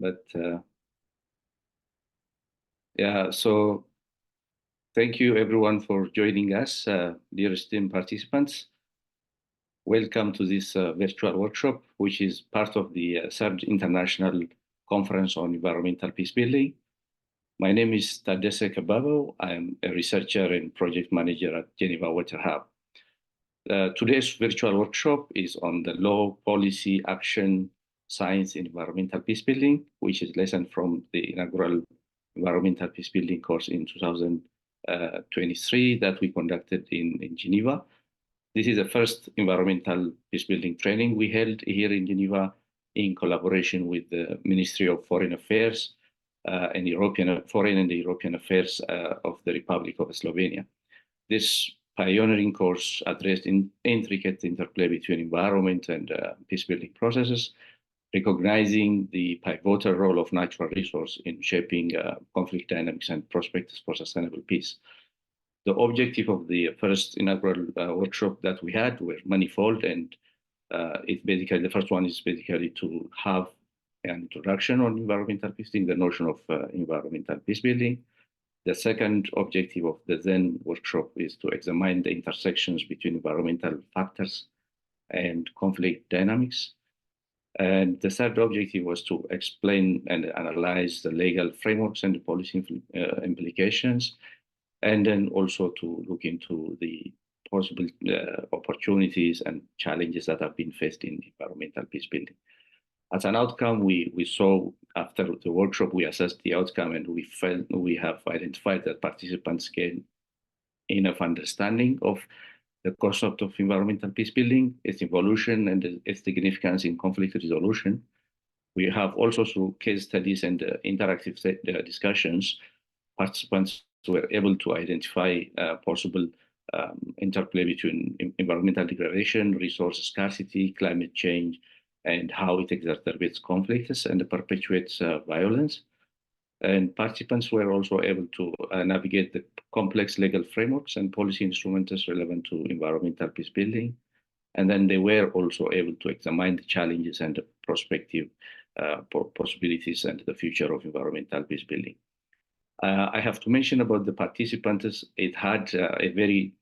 but yeah, so thank you everyone for joining us, dear esteemed participants. Welcome to this virtual workshop, which is part of the third International Conference on Environmental Peacebuilding. My name is Tadesse Kebebew. I am a researcher and project manager at Geneva Water Hub. Today's virtual workshop is on the law, policy, action, science, and environmental peacebuilding, which is lesson from the inaugural environmental peacebuilding course in 2023 that we conducted in Geneva. This is the first environmental peacebuilding training we held here in Geneva in collaboration with the Ministry of Foreign Affairs and Foreign and European Affairs of the Republic of Slovenia. This pioneering course addressed intricate interplay between environment and peacebuilding processes, recognizing the pivotal role of natural resource in shaping conflict dynamics and prospects for sustainable peace. The objective of the first inaugural workshop that we had were manifold, and the first one is basically to have an introduction on environmental peacebuilding, the notion of environmental peacebuilding. The second objective of the then workshop is to examine the intersections between environmental factors and conflict dynamics. And the third objective was to explain and analyze the legal frameworks and the policy implications, and then also to look into the possible opportunities and challenges that have been faced in environmental peacebuilding. As an outcome, we saw after the workshop, we assessed the outcome, and we felt we have identified that participants gain enough understanding of the concept of environmental peacebuilding, its evolution, and its significance in conflict resolution. We have also, through case studies and interactive discussions, participants were able to identify possible interplay between environmental degradation, resource scarcity, climate change, and how it exacerbates conflicts and perpetuates violence. And participants were also able to navigate the complex legal frameworks and policy instruments relevant to environmental peacebuilding. And then they were also able to examine the challenges and the prospective possibilities and the future of environmental peacebuilding. I have to mention about the participants, it had a very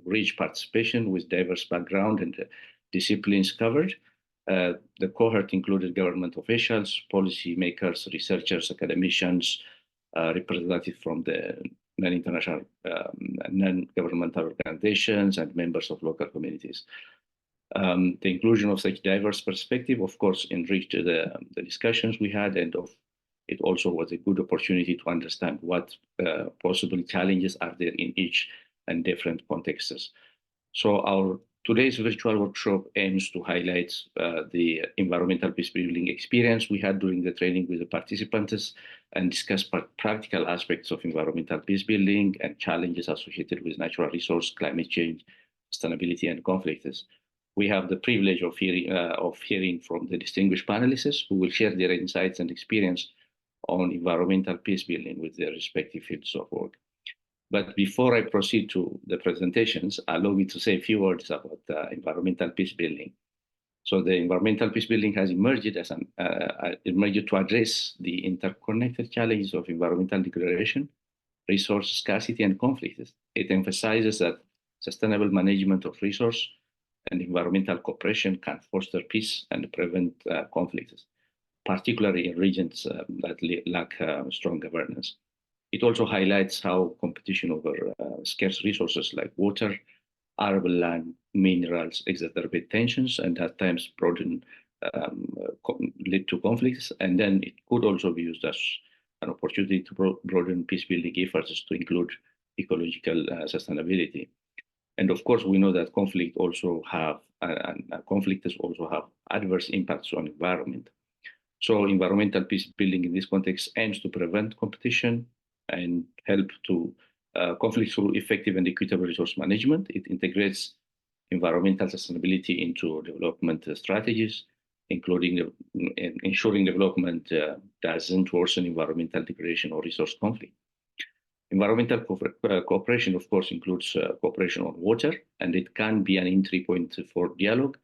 rich participation with diverse background and disciplines covered. The cohort included government officials, policy makers, researchers, academicians, representatives from the non-international, non-governmental organizations, and members of local communities. The inclusion of such diverse perspective, of course, enriched the discussions we had, and it also was a good opportunity to understand what possible challenges are there in each and different contexts. So our today's virtual workshop aims to highlight the environmental peacebuilding experience we had during the training with the participants and discuss practical aspects of environmental peacebuilding and challenges associated with natural resource, climate change, sustainability, and conflicts. We have the privilege of hearing from the distinguished panelists who will share their insights and experience on environmental peacebuilding with their respective fields of work. But before I proceed to the presentations, allow me to say a few words about environmental peacebuilding. So the environmental peacebuilding has emerged to address the interconnected challenges of environmental degradation, resource scarcity, and conflicts. It emphasizes that sustainable management of resource and environmental cooperation can foster peace and prevent conflicts, particularly in regions that lack strong governance. It also highlights how competition over scarce resources like water, arable land, minerals exacerbate tensions and at times lead to conflicts. And then it could also be used as an opportunity to broaden peacebuilding efforts to include ecological sustainability. And of course, we know that conflicts also have adverse impacts on environment. So environmental peacebuilding in this context aims to prevent competition and help to conflict through effective and equitable resource management. It integrates environmental sustainability into development strategies, including ensuring development doesn't worsen environmental degradation or resource conflict. Environmental cooperation, of course, includes cooperation on water, and it can be an entry point for dialogue,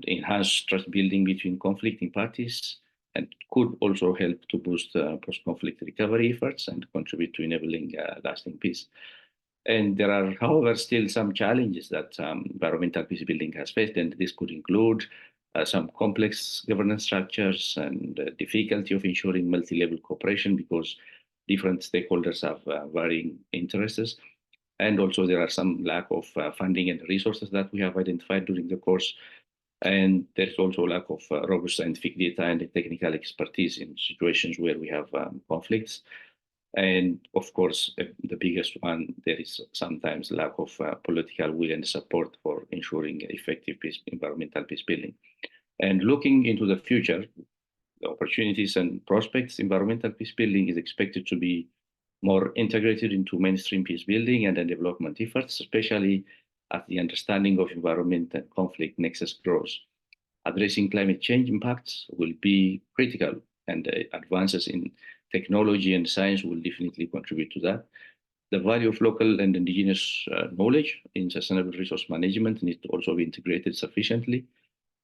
enhance trust building between conflicting parties, and could also help to boost post-conflict recovery efforts and contribute to enabling lasting peace. And there are, however, still some challenges that environmental peace building has faced, and this could include some complex governance structures and difficulty of ensuring multi-level cooperation because different stakeholders have varying interests. And also there are some lack of funding and resources that we have identified during the course. And there's also lack of robust scientific data and technical expertise in situations where we have conflicts. And of course, the biggest one, there is sometimes lack of political will and support for ensuring effective environmental peace building. And looking into the future, the opportunities and prospects, environmental peace building is expected to be more integrated into mainstream peace building and development efforts, especially as the understanding of environment and conflict nexus grows. Addressing climate change impacts will be critical, and advances in technology and science will definitely contribute to that. The value of local and indigenous knowledge in sustainable resource management needs to also be integrated sufficiently.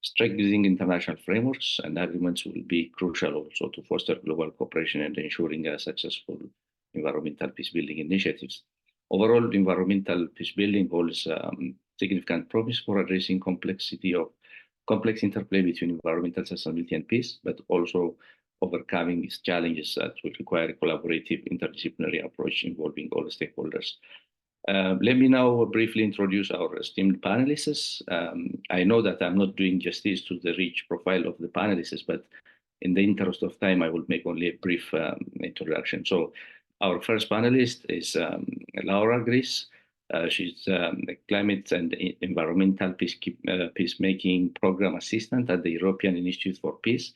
Strengthening international frameworks and agreements will be crucial also to foster global cooperation and ensuring a successful environmental peace building initiatives. Overall, environmental peace building holds significant promise for addressing complex interplay between environmental sustainability and peace, but also overcoming these challenges that will require a collaborative interdisciplinary approach involving all stakeholders. Let me now briefly introduce our esteemed panelists. I know that I'm not doing justice to the rich profile of the panelists, but in the interest of time, I will make only a brief introduction. So our first panelist is Laura Gris. She's a Climate and Environmental Peacemaking Program Assistant at the European Institute for Peace.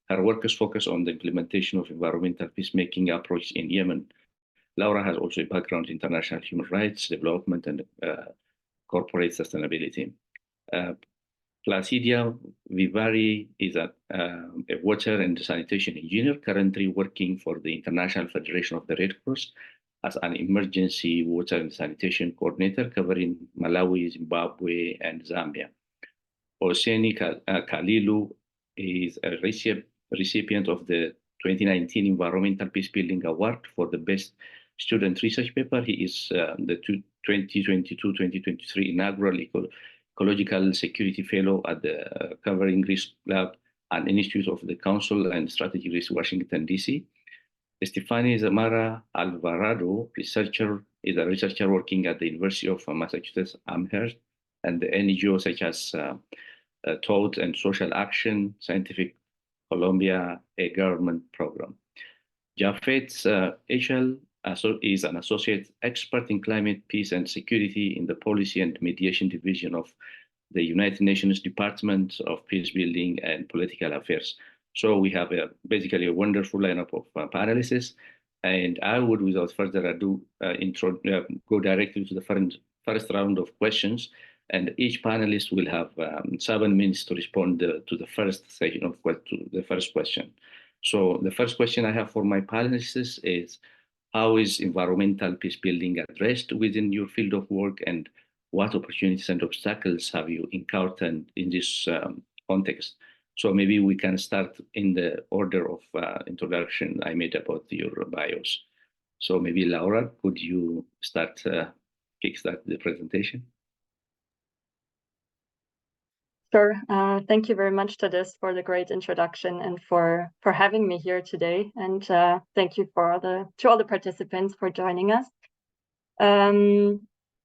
Her work is focused on the implementation of environmental peacemaking approach in Yemen. Laura has also a background in international human rights, development, and corporate sustainability. Placidia Vavirai is a water and sanitation engineer currently working for the International Federation of the Red Cross as an emergency water and sanitation coordinator covering Malawi, Zimbabwe, and Zambia. Ousseyni Kalilou is a recipient of the 2019 Environmental Peacebuilding Award for the best student research paper. He is the 2022-2023 inaugural Ecological Security Fellow at the Covering Risk Lab and Institute of the Council and Strategic Risk, Washington, D.C. Stephanye Zarama-Alvarado is a researcher working at the University of Massachusetts Amherst and the NGOs such as Thought and Social Action, Scientific Colombia, a government program. Japhet Eichel is an associate expert in climate, peace, and security in the Policy and Mediation Division of the United Nations Department of Peacebuilding and Political Affairs. So we have basically a wonderful lineup of panelists, and I would, without further ado, go directly to the first round of questions, and each panelist will have 7 minutes to respond to the first section of the first question. So the first question I have for my panelists is, how is environmental peace building addressed within your field of work, and what opportunities and obstacles have you encountered in this context? So maybe we can start in the order of introduction I made about your bios. So maybe Laura, could you kickstart the presentation? Sure. Thank you very much, Tadesse, for the great introduction and for having me here today. And thank you to all the participants for joining us.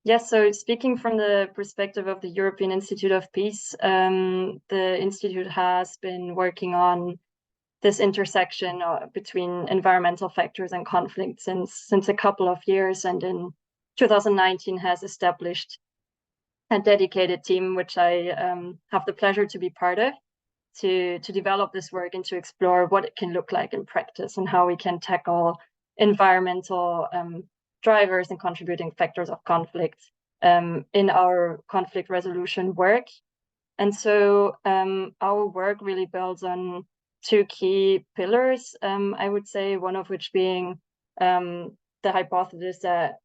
Yes, so speaking from the perspective of the European Institute of Peace, the Institute has been working on this intersection between environmental factors and conflict since a couple of years, and in 2019 has established a dedicated team, which I have the pleasure to be part of, to develop this work and to explore what it can look like in practice and how we can tackle environmental drivers and contributing factors of conflict in our conflict resolution work. And so our work really builds on 2 key pillars, I would say, one of which being the hypothesis that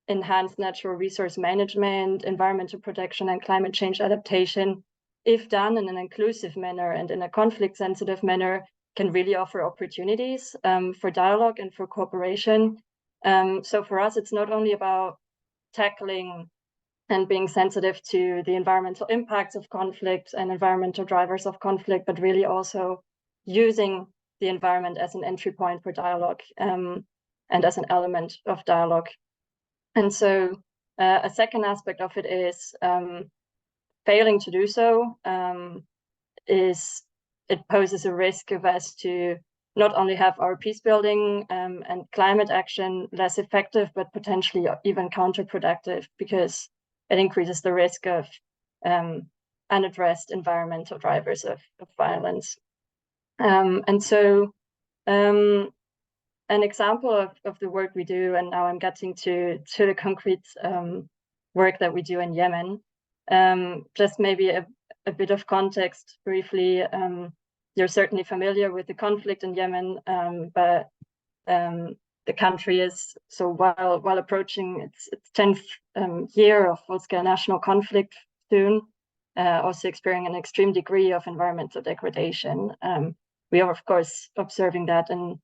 enhanced natural resource management, environmental protection, and climate change adaptation, if done in an inclusive manner and in a conflict-sensitive manner, can really offer opportunities for dialogue and for cooperation. So for us, it's not only about tackling and being sensitive to the environmental impacts of conflict and environmental drivers of conflict, but really also using the environment as an entry point for dialogue and as an element of dialogue. And so a second aspect of it is failing to do so is it poses a risk of us to not only have our peace building and climate action less effective, but potentially even counterproductive, because it increases the risk of unaddressed environmental drivers of violence. And so an example of the work we do, and now I'm getting to the concrete work that we do in Yemen, just maybe a bit of context briefly. You're certainly familiar with the conflict in Yemen, but the country is, so while approaching its 10th year of full-scale national conflict soon, also experiencing an extreme degree of environmental degradation. We are, of course, observing that in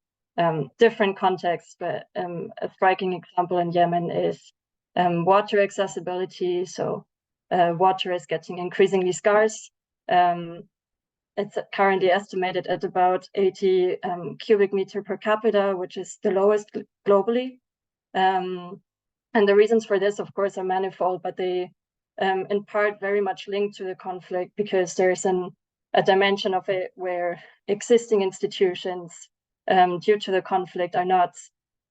different contexts, but a striking example in Yemen is water accessibility. So water is getting increasingly scarce. It's currently estimated at about 80 cubic meter per capita, which is the lowest globally. And the reasons for this, of course, are manifold, but they in part very much linked to the conflict, because there's a dimension of it where existing institutions, due to the conflict, are not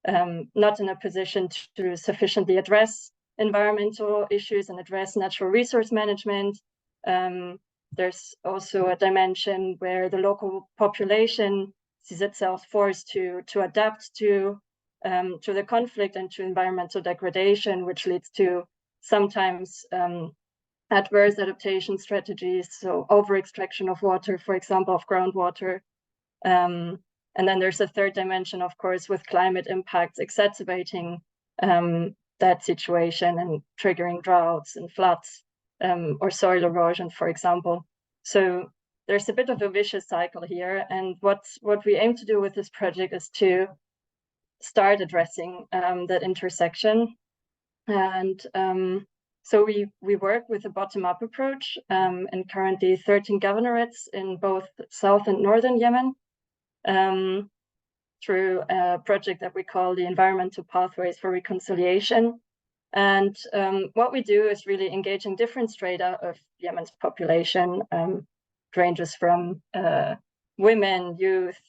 in a position to sufficiently address environmental issues and address natural resource management. There's also a dimension where the local population sees itself forced to adapt to the conflict and to environmental degradation, which leads to sometimes adverse adaptation strategies, so over-extraction of water, for example, of groundwater. And then there's a third dimension, of course, with climate impacts exacerbating that situation and triggering droughts and floods. Or soil erosion, for example. So there's a bit of a vicious cycle here. And what we aim to do with this project is to start addressing that intersection. And so we work with a bottom-up approach in currently 13 governorates in both South and Northern Yemen through a project that we call the Environmental Pathways for Reconciliation. And what we do is really engaging different strata of Yemen's population, ranges from women, youth,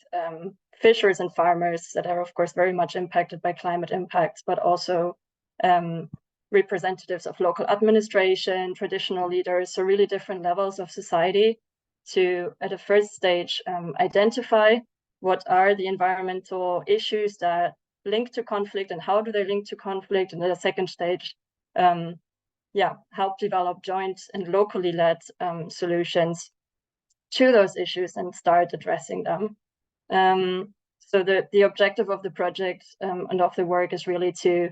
fishers and farmers that are, of course, very much impacted by climate impacts, but also representatives of local administration, traditional leaders, so really different levels of society to, at a first stage, identify what are the environmental issues that link to conflict and how do they link to conflict, and at a second stage, help develop joint and locally led solutions to those issues and start addressing them. So the objective of the project and of the work is really to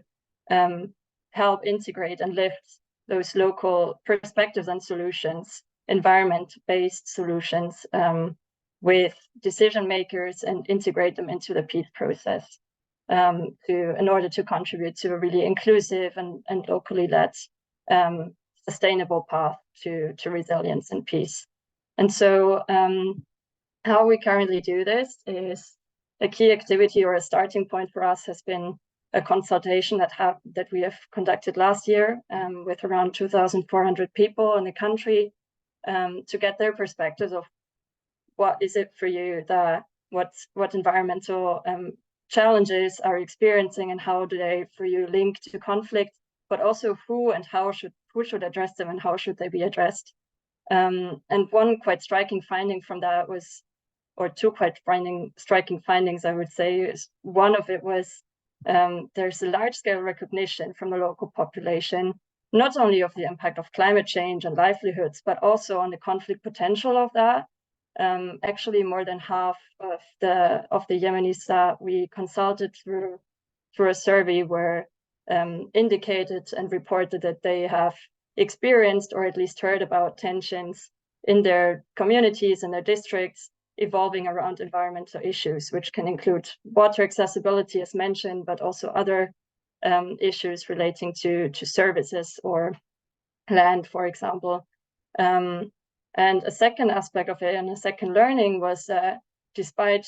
help integrate and lift those local perspectives and solutions, environment-based solutions, with decision makers and integrate them into the peace process. In order to contribute to a really inclusive and locally led sustainable path to resilience and peace. And so how we currently do this is a key activity, or a starting point for us has been a consultation that we have conducted last year with around 2,400 people in the country to get their perspectives of what is it for you, what environmental challenges are experiencing and how do they for you link to conflict, but also who should address them and how should they be addressed. And one quite striking finding from that was, or two quite striking findings, I would say, is one of it was there's a large-scale recognition from the local population, not only of the impact of climate change and livelihoods, but also on the conflict potential of that. Actually, more than half of the Yemenis that we consulted through a survey were indicated and reported that they have experienced or at least heard about tensions in their communities and their districts evolving around environmental issues, which can include water accessibility, as mentioned, but also other issues relating to services or land, for example. And a second aspect of it, and a second learning, was despite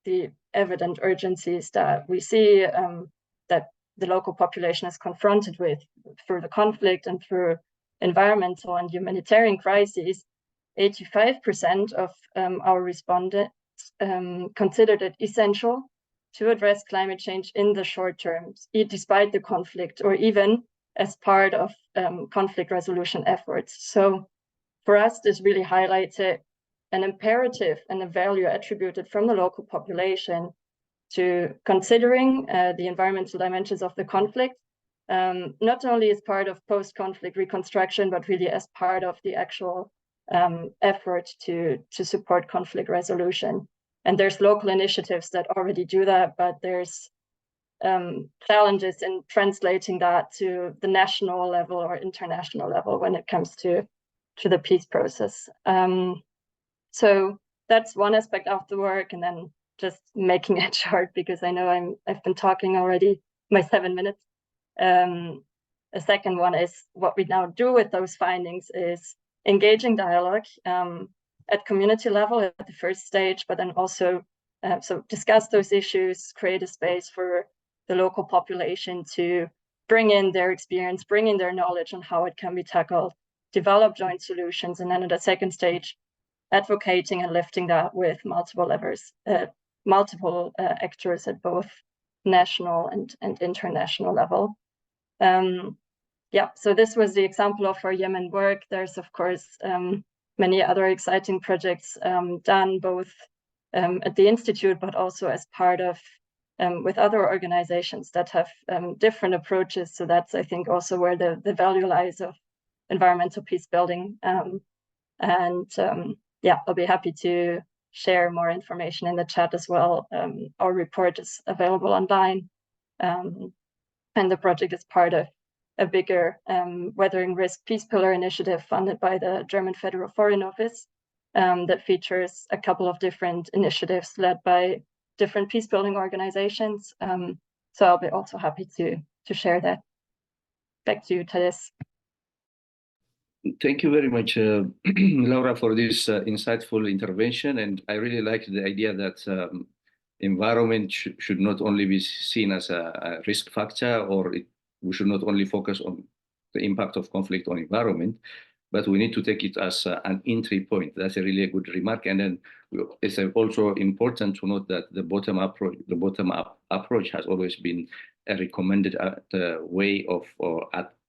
the evident urgencies that we see that the local population is confronted with through the conflict and through environmental and humanitarian crises, 85% of our respondents considered it essential to address climate change in the short term, despite the conflict, or even as part of conflict resolution efforts. So for us, this really highlighted an imperative and a value attributed from the local population to considering the environmental dimensions of the conflict, not only as part of post-conflict reconstruction, but really as part of the actual effort to support conflict resolution. And there's local initiatives that already do that, but there's challenges in translating that to the national level or international level when it comes to the peace process. So that's one aspect of the work, and then just making it short because I know I've been talking already my 7 minutes. A second one is what we now do with those findings is engaging dialogue at community level at the first stage, but then also so discuss those issues, create a space for the local population to bring in their experience, bring in their knowledge on how it can be tackled, develop joint solutions, and then at the second stage, advocating and lifting that with multiple levers, multiple actors at both national and international level. Yeah, so this was the example of our Yemen work. There's, of course, many other exciting projects done both at the Institute, but also as part of with other organizations that have different approaches. So that's, I think, also where the value lies of environmental peace building. Yeah, I'll be happy to share more information in the chat as well. Our report is available online. And the project is part of a bigger Weathering Risk Peace Pillar initiative funded by the German Federal Foreign Office that features a couple of different initiatives led by different peace building organizations. So I'll be also happy to share that. Back to you, Tadesse. Thank you very much, Laura, for this insightful intervention. And I really like the idea that environment should not only be seen as a risk factor, or we should not only focus on the impact of conflict on environment, but we need to take it as an entry point. That's a really good remark. And then it's also important to note that the bottom-up approach has always been a recommended way of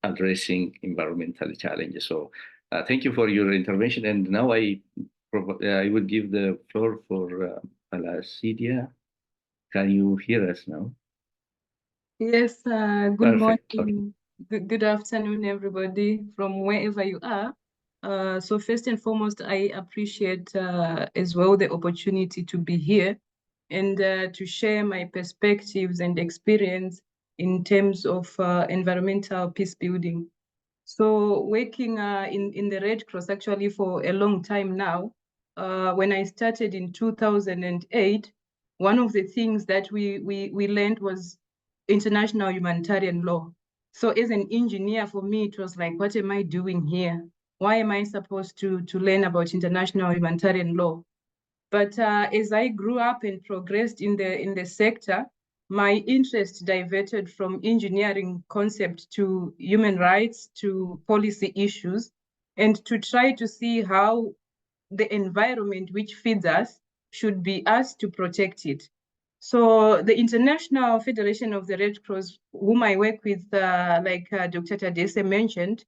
addressing environmental challenges. So thank you for your intervention. And now I would give the floor for Placidia. Can you hear us now? Yes, good Perfect. morning, okay. Good afternoon, everybody, from wherever you are. So first and foremost, I appreciate as well the opportunity to be here and to share my perspectives and experience in terms of environmental peace building. So working in the Red Cross actually for a long time now, when I started in 2008, one of the things that we learned was international humanitarian law. So as an engineer, for me, it was like, what am I doing here? Why am I supposed to learn about international humanitarian law? But as I grew up and progressed in the sector, my interest diverted from engineering concept to human rights, to policy issues, and to try to see how the environment which feeds us should be us to protect it. So the International Federation of the Red Cross, whom I work with, like Dr. Tadesse mentioned,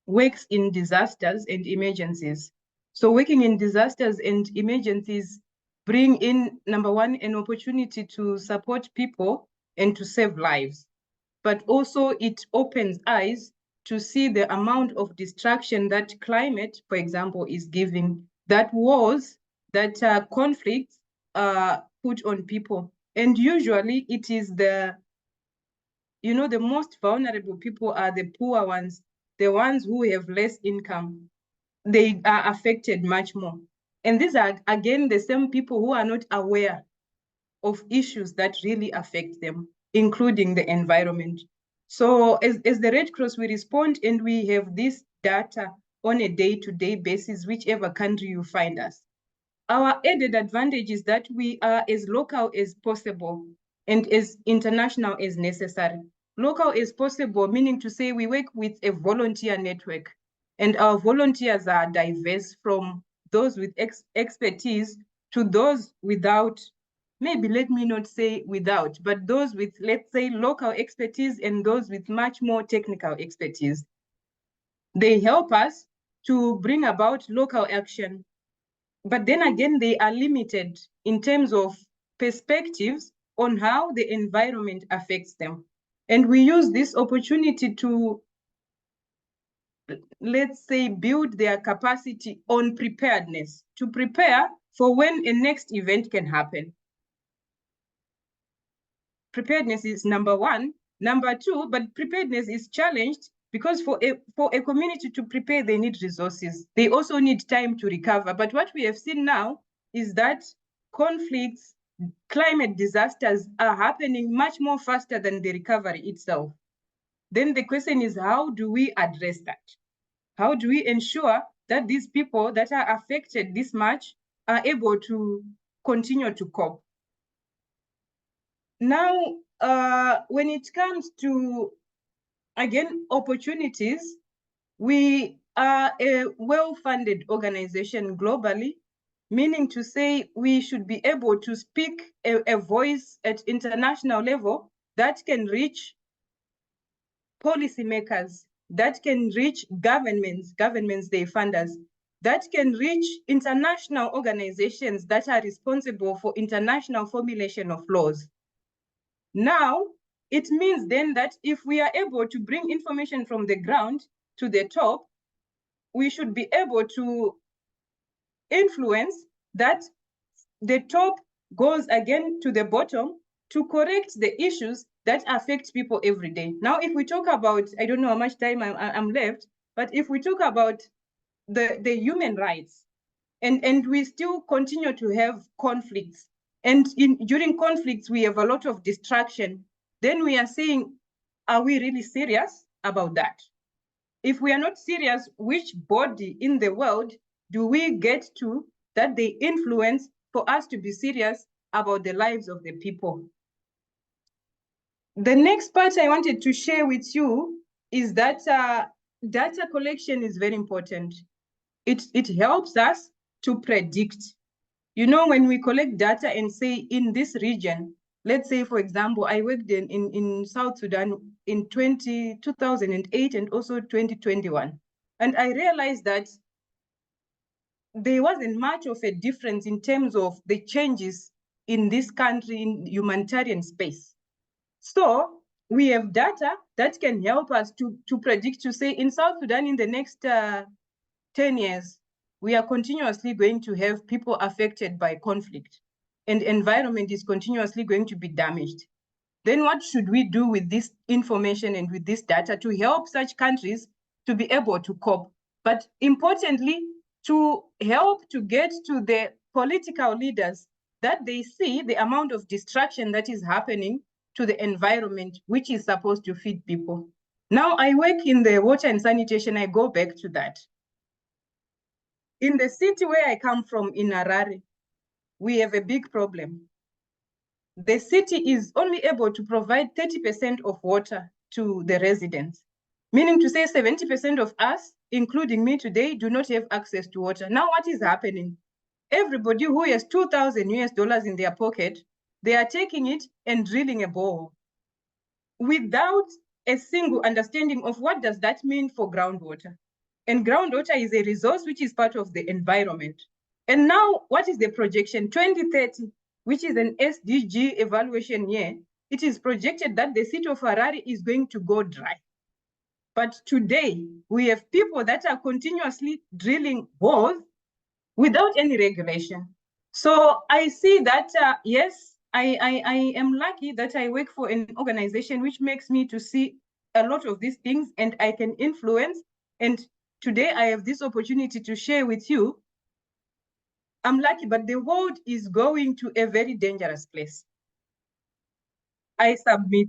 works in disasters and emergencies. So working in disasters and emergencies bring in, number one, an opportunity to support people and to save lives. But also it opens eyes to see the amount of destruction that climate, for example, is giving, that wars, that conflicts put on people. And usually it is the most vulnerable people are the poor ones, the ones who have less income. They are affected much more. And these are, again, the same people who are not aware of issues that really affect them, including the environment. So as the Red Cross, we respond and we have this data on a day-to-day basis, whichever country you find us. Our added advantage is that we are as local as possible and as international as necessary. Local as possible, meaning to say we work with a volunteer network, and our volunteers are diverse, from those with expertise to those without, maybe let me not say without, but those with, let's say, local expertise and those with much more technical expertise. They help us to bring about local action. But then again, they are limited in terms of perspectives on how the environment affects them. And we use this opportunity to, let's say, build their capacity on preparedness, to prepare for when a next event can happen. Preparedness is number one. Number two, but preparedness is challenged because for a community to prepare, they need resources. They also need time to recover. But what we have seen now is that conflicts, climate disasters are happening much more faster than the recovery itself. Then the question is, how do we address that? How do we ensure that these people that are affected this much are able to continue to cope? Now, when it comes to, again, opportunities, we are a well-funded organization globally, meaning to say we should be able to speak a voice at international level that can reach policymakers, that can reach governments, they fund us, that can reach international organizations that are responsible for international formulation of laws. Now, it means then that if we are able to bring information from the ground to the top, we should be able to influence that the top goes again to the bottom to correct the issues that affect people every day. Now, if we talk about, I don't know how much time I'm left, but if we talk about the human rights, and we still continue to have conflicts, and during conflicts, we have a lot of distraction, then we are saying, are we really serious about that? If we are not serious, which body in the world do we get to that they influence for us to be serious about the lives of the people? The next part I wanted to share with you is that data collection is very important. It helps us to predict. You know, when we collect data and say in this region, let's say, for example, I worked in South Sudan in 2008 and also 2021. And I realized that there wasn't much of a difference in terms of the changes in this country in humanitarian space. So we have data that can help us to predict, to say in South Sudan in the next 10 years, we are continuously going to have people affected by conflict, and environment is continuously going to be damaged. Then what should we do with this information and with this data to help such countries to be able to cope? But importantly, to help to get to the political leaders that they see the amount of destruction that is happening to the environment, which is supposed to feed people. Now I work in the water and sanitation, I go back to that. In the city where I come from, in Harare, we have a big problem. The city is only able to provide 30% of water to the residents, meaning to say 70% of us, including me today, do not have access to water. Now what is happening? Everybody who has $2,000 in their pocket, they are taking it and drilling a borehole without a single understanding of what does that mean for groundwater. And groundwater is a resource which is part of the environment. And now, what is the projection? 2030, which is an SDG evaluation year, it is projected that the city of Harare is going to go dry. But today, we have people that are continuously drilling holes without any regulation. So I see that, yes, I am lucky that I work for an organization which makes me to see a lot of these things and I can influence. And today I have this opportunity to share with you I'm lucky, but the world is going to a very dangerous place. I submit.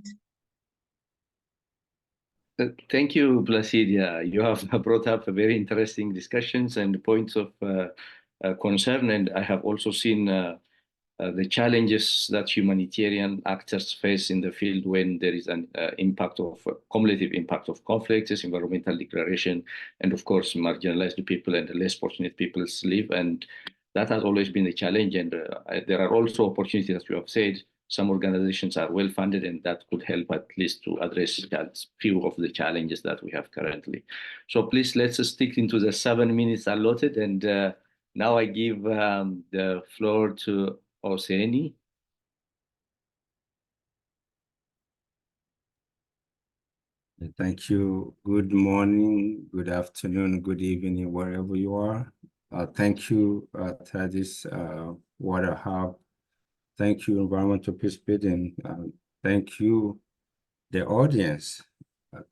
Thank you, Placidia. You have brought up very interesting discussions and points of concern, and I have also seen the challenges that humanitarian actors face in the field when there is an impact of cumulative impact of conflicts, environmental degradation, and of course marginalized people and less fortunate people's live. And that has always been a challenge. And there are also opportunities, as you have said. Some organizations are well funded, and that could help at least to address a few of the challenges that we have currently. So please, let's stick into the 7 minutes allotted. And now I give the floor to Ousseyni. Thank you. Good morning, good afternoon, good evening, wherever you are. Thank you, Tadesse, Water Hub. Thank you, Environmental Peacebuilding. Thank you, the audience.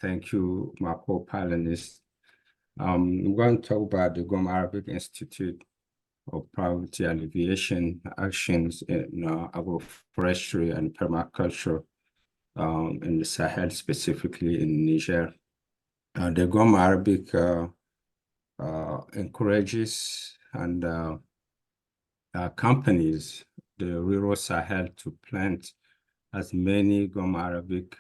Thank you, my co-panelists. I'm going to talk about the GOM Arabic Institute of Poverty Alleviation actions in agroforestry and permaculture in the Sahel, specifically in Niger. The GOM Arabic encourages and companies, the rural Sahel, to plant as many GOM Arabic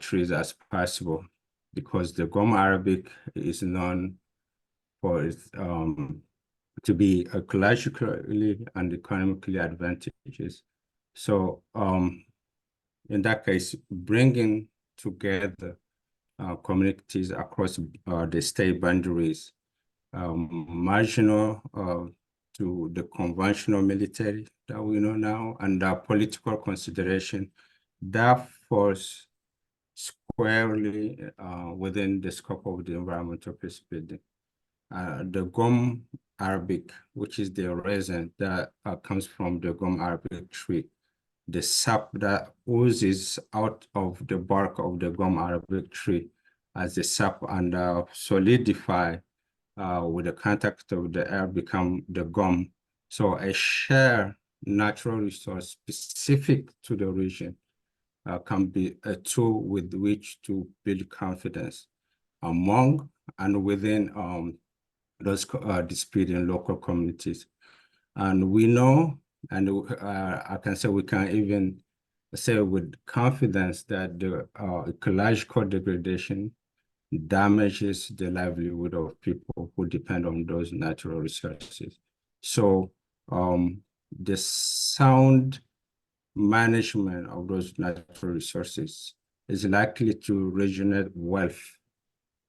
trees as possible, because the GOM Arabic is known for its to be ecologically and economically advantageous. So in that case, bringing together communities across the state boundaries, marginal to the conventional military that we know now, and political consideration, that falls squarely within the scope of the environmental peacebuilding. The GOM Arabic, which is the resin that comes from the GOM Arabic tree, the sap that oozes out of the bark of the GOM Arabic tree as the sap and solidify with the contact of the air, become the gum. So a shared natural resource specific to the region can be a tool with which to build confidence among and within those disputing local communities. And we know, and I can say we can even say with confidence, that the ecological degradation damages the livelihood of people who depend on those natural resources. So the sound management of those natural resources is likely to regenerate wealth,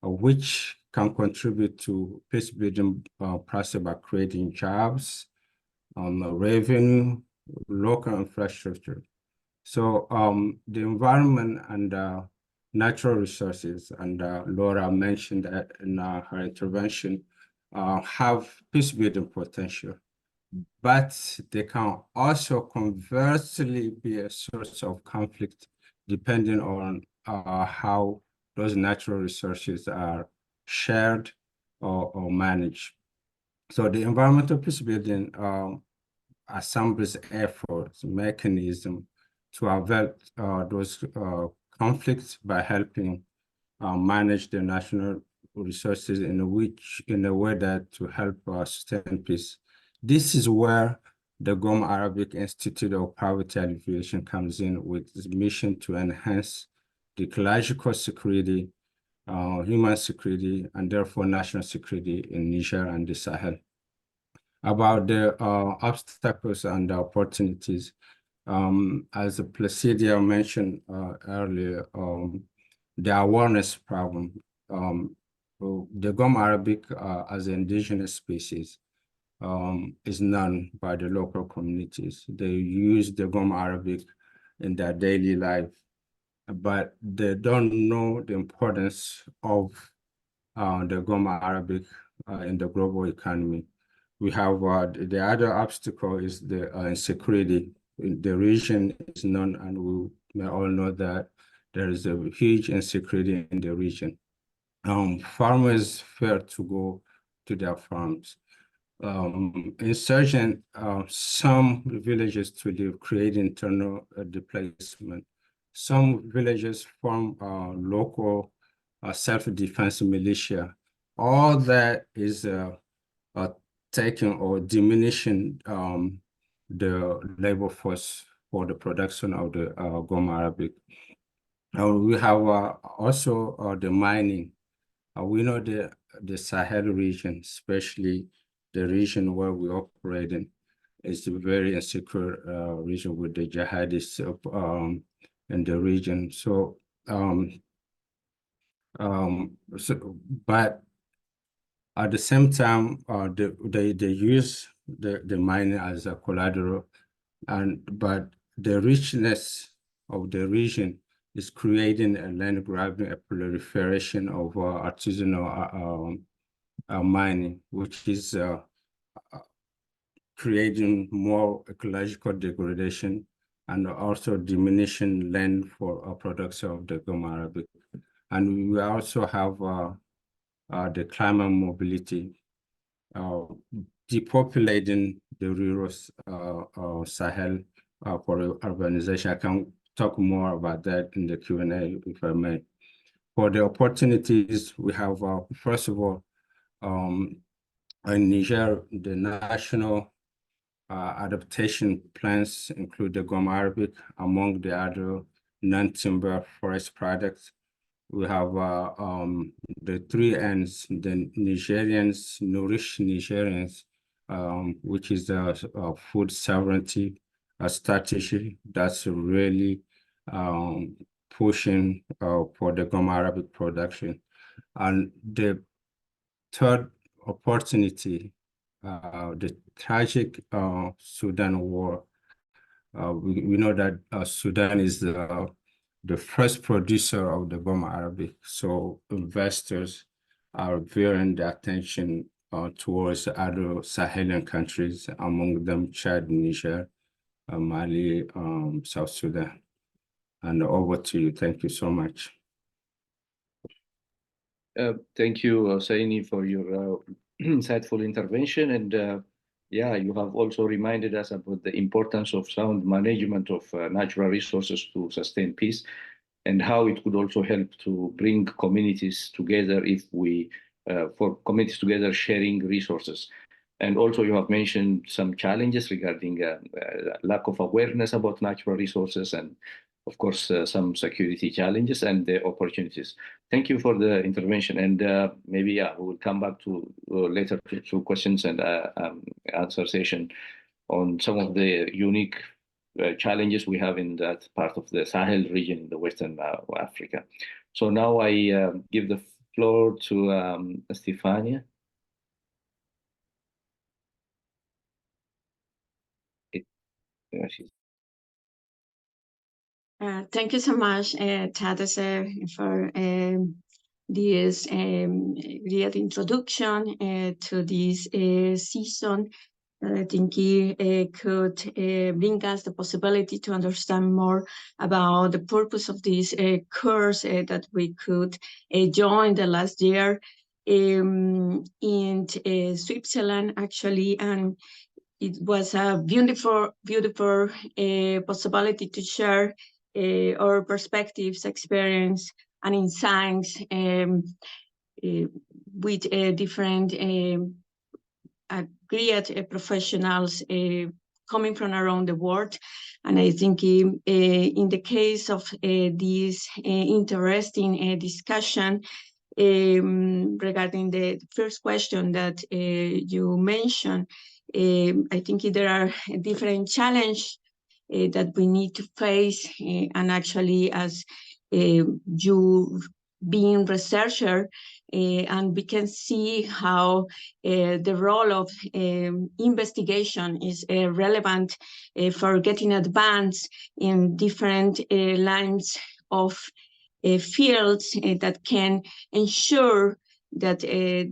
which can contribute to peace-building process by creating jobs, revenue, local infrastructure. So the environment and natural resources, and Laura mentioned that in her intervention, have peace-building potential, but they can also conversely be a source of conflict depending on how those natural resources are shared or managed. So the environmental peacebuilding assembles efforts, mechanism to avert those conflicts by helping manage the national resources in a way that to help sustain peace. This is where the GOM Arabic Institute of Poverty Alleviation comes in, with its mission to enhance the ecological security, human security, and therefore national security in Niger and the Sahel. About the obstacles and the opportunities, as Placidia mentioned earlier, the awareness problem. The GOM Arabic as an indigenous species is known by the local communities. They use the GOM Arabic in their daily life, but they don't know the importance of the GOM Arabic in the global economy. We have the other obstacle is the insecurity. The region is known, and we may all know that there is a huge insecurity in the region. Farmers fear to go to their farms. insurgent some villages to create internal displacement. Some villages form local self-defense militia. All that is taking or diminishing the labor force for the production of the gum arabic. We have also the mining. We know the Sahel region, especially the region where we operate in, is a very insecure region with the jihadists in the region. So, but at the same time, they use the mining as a collateral, but the richness of the region is creating a land grabbing, a proliferation of artisanal mining, which is creating more ecological degradation and also diminishing land for production of the gum arabic. And we also have the climate mobility, depopulating the rural Sahel for urbanization. I can talk more about that in the Q&A, if I may. For the opportunities, we have, first of all, in Niger, the national adaptation plans include the gum arabic among the other non-timber forest products. We have the 3 N's, the Nigerians, nourish Nigerians, which is the food sovereignty strategy that's really pushing for the gum arabic production. And the third opportunity, the tragic Sudan war. We know that Sudan is the first producer of the gum arabic. So investors are veering their attention towards other Sahelian countries, among them Chad, Niger, Mali, South Sudan. And over to you. Thank you so much. Thank you, Ousseyni, for your insightful intervention. And yeah, you have also reminded us about the importance of sound management of natural resources to sustain peace, and how it could also help to bring communities together if we, for communities together sharing resources. And also you have mentioned some challenges regarding lack of awareness about natural resources, and of course, some security challenges and the opportunities. Thank you for the intervention. And maybe, yeah, we will come back to later to questions and answer session on some of the unique challenges we have in that part of the Sahel region in the Western Africa. So now I give the floor to Stephanye. Thank you so much, Tadesse, for this real introduction to this season. I think it could bring us the possibility to understand more about the purpose of this course that we could join the last year in Switzerland, actually, and it was a beautiful possibility to share our perspectives, experience, and insights with different great professionals coming from around the world. And I think in the case of this interesting discussion regarding the first question that you mentioned, I think there are different challenges that we need to face, and actually, as you being researcher, and we can see how the role of investigation is relevant for getting advanced in different lines of fields that can ensure that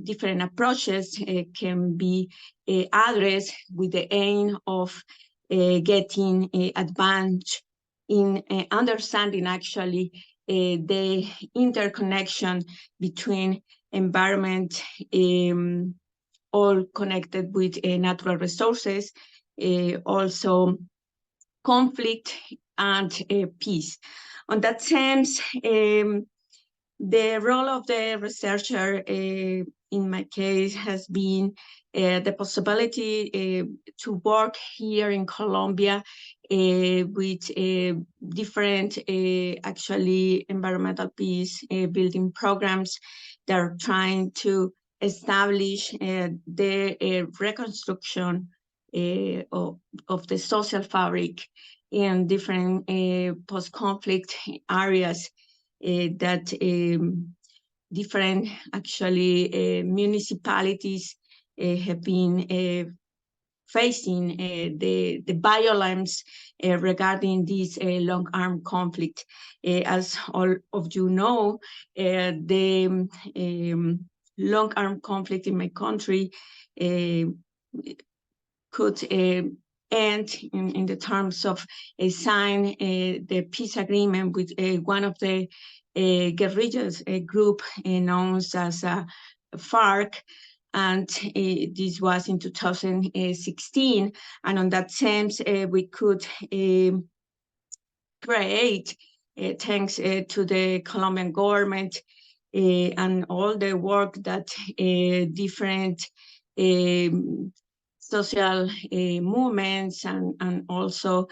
different approaches can be addressed with the aim of getting advanced in understanding actually the interconnection between environment all connected with natural resources, also conflict and peace. On that sense, the role of the researcher, in my case, has been the possibility to work here in Colombia with different, actually, environmental peace building programs that are trying to establish the reconstruction of the social fabric in different post-conflict areas that different, actually, municipalities have been facing the violence regarding this long-arm conflict. As all of you know, the long-arm conflict in my country could end in the terms of sign the peace agreement with one of the guerrillas group known as FARC, and this was in 2016. And on that sense, we could create, thanks to the Colombian government and all the work that different social movements and also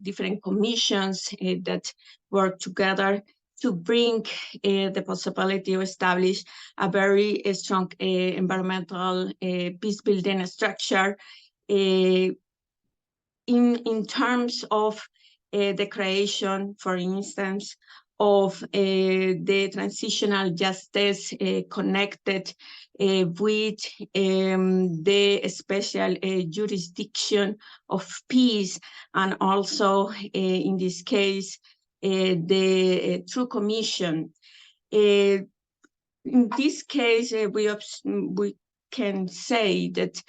different commissions that work together to bring the possibility of establish a very strong environmental peace building structure in terms of the creation, for instance, of the transitional justice connected with the special jurisdiction of peace, and also in this case the True Commission. In this case, we can say that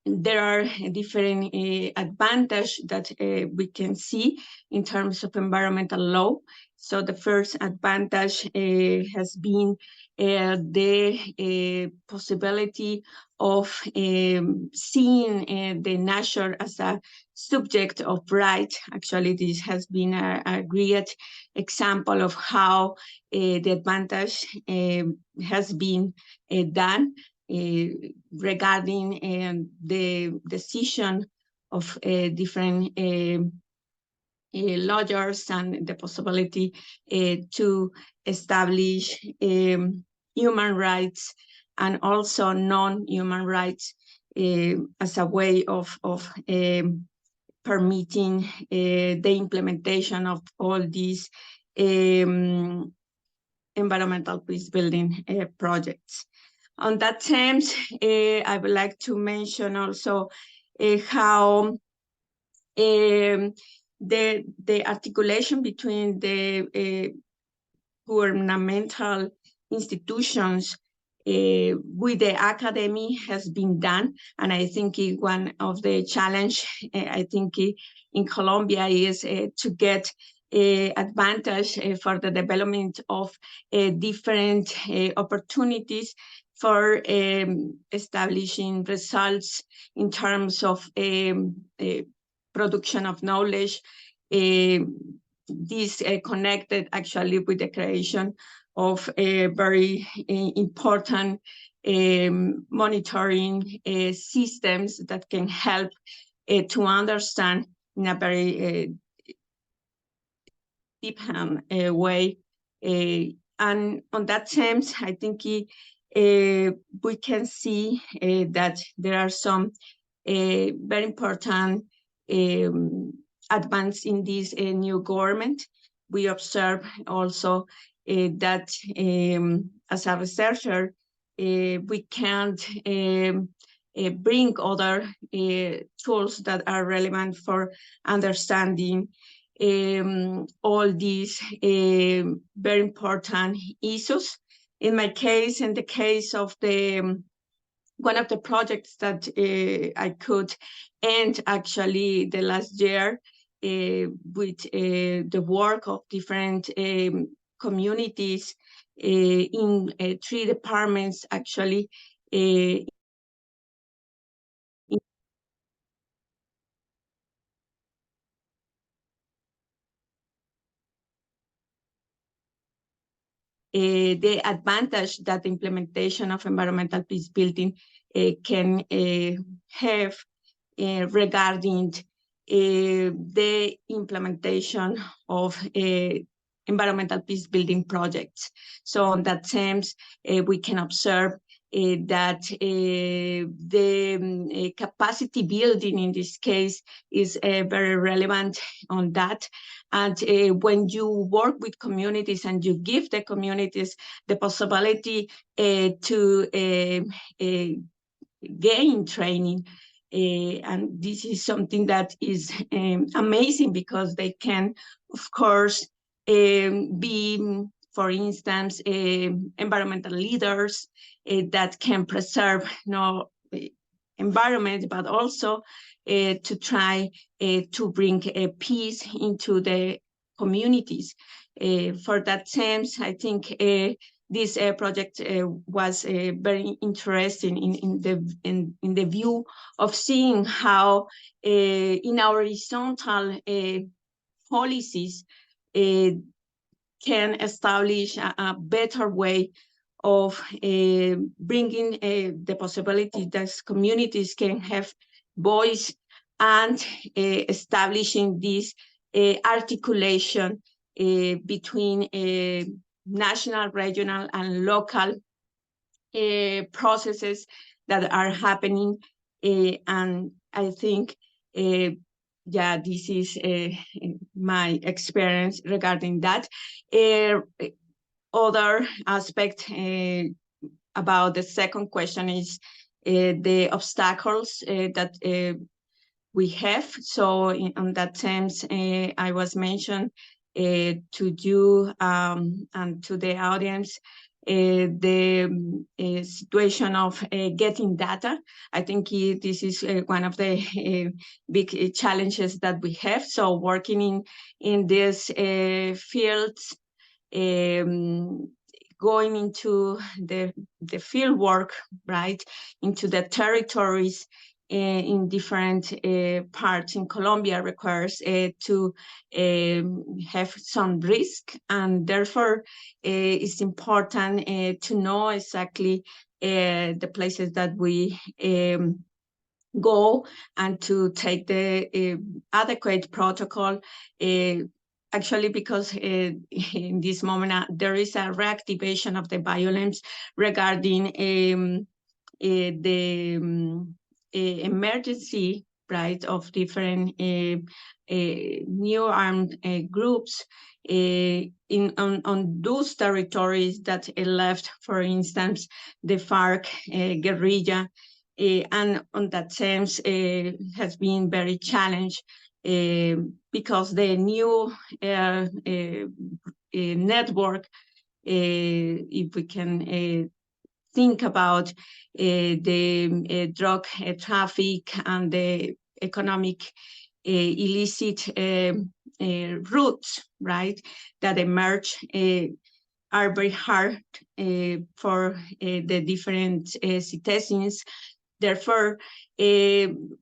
there are different advantages that we can see in terms of environmental law. So the first advantage has been the possibility of seeing the nature as a subject of right. Actually, this has been a great example of how the advantage has been done regarding the decision of different lawyers and the possibility to establish human rights and also non-human rights as a way of permitting the implementation of all these environmental peace building projects. On that sense, I would like to mention also how the articulation between the governmental institutions with the academy has been done. And I think one of the challenge, I think in Colombia is to get advantage for the development of different opportunities for establishing results in terms of production of knowledge. This connected actually with the creation of a very important monitoring systems that can help to understand in a very deep way. And on that sense, I think we can see that there are some very important advance in this new government. We observe also that as a researcher, we can't bring other tools that are relevant for understanding all these very important issues. In my case, in the case of the one of the projects that I could end actually the last year with the work of different communities in 3 departments, actually. The advantage that the implementation of environmental peace building can have regarding the implementation of environmental peace building projects. So in that sense, we can observe that the capacity building in this case is very relevant on that. And when you work with communities and you give the communities the possibility to gain training, and this is something that is amazing, because they can, of course, be, for instance, environmental leaders that can preserve environment, but also to try to bring peace into the communities. For that sense, I think this project was very interesting in the view of seeing how in our horizontal policies can establish a better way of bringing the possibility that communities can have voice, and establishing this articulation between national, regional, and local processes that are happening. And I think, yeah, this is my experience regarding that. Other aspect about the second question is the obstacles that we have. So in that sense, I was mentioned to you and to the audience the situation of getting data. I think this is one of the big challenges that we have. So working in these fields, going into the field work, right, into the territories in different parts in Colombia requires to have some risk, and therefore it's important to know exactly the places that we go, and to take the adequate protocol. Actually, because in this moment there is a reactivation of the violence regarding the emergency, right, of different new armed groups on those territories that left, for instance, the FARC guerrilla, and on that sense has been very challenged because the new network, if we can think about the drug traffic and the economic illicit routes, right, that emerge, are very hard for the different citizens. Therefore,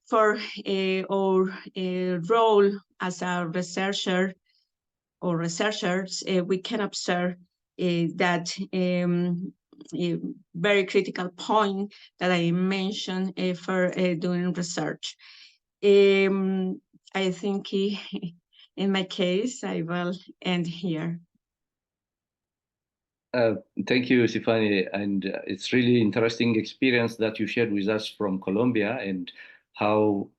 for our role as a researcher or researchers, we can observe that a very critical point that I mentioned for doing research. I think in my case, I will end here. Thank you, Stephanye. And it's really interesting experience that you shared with us from Colombia, and how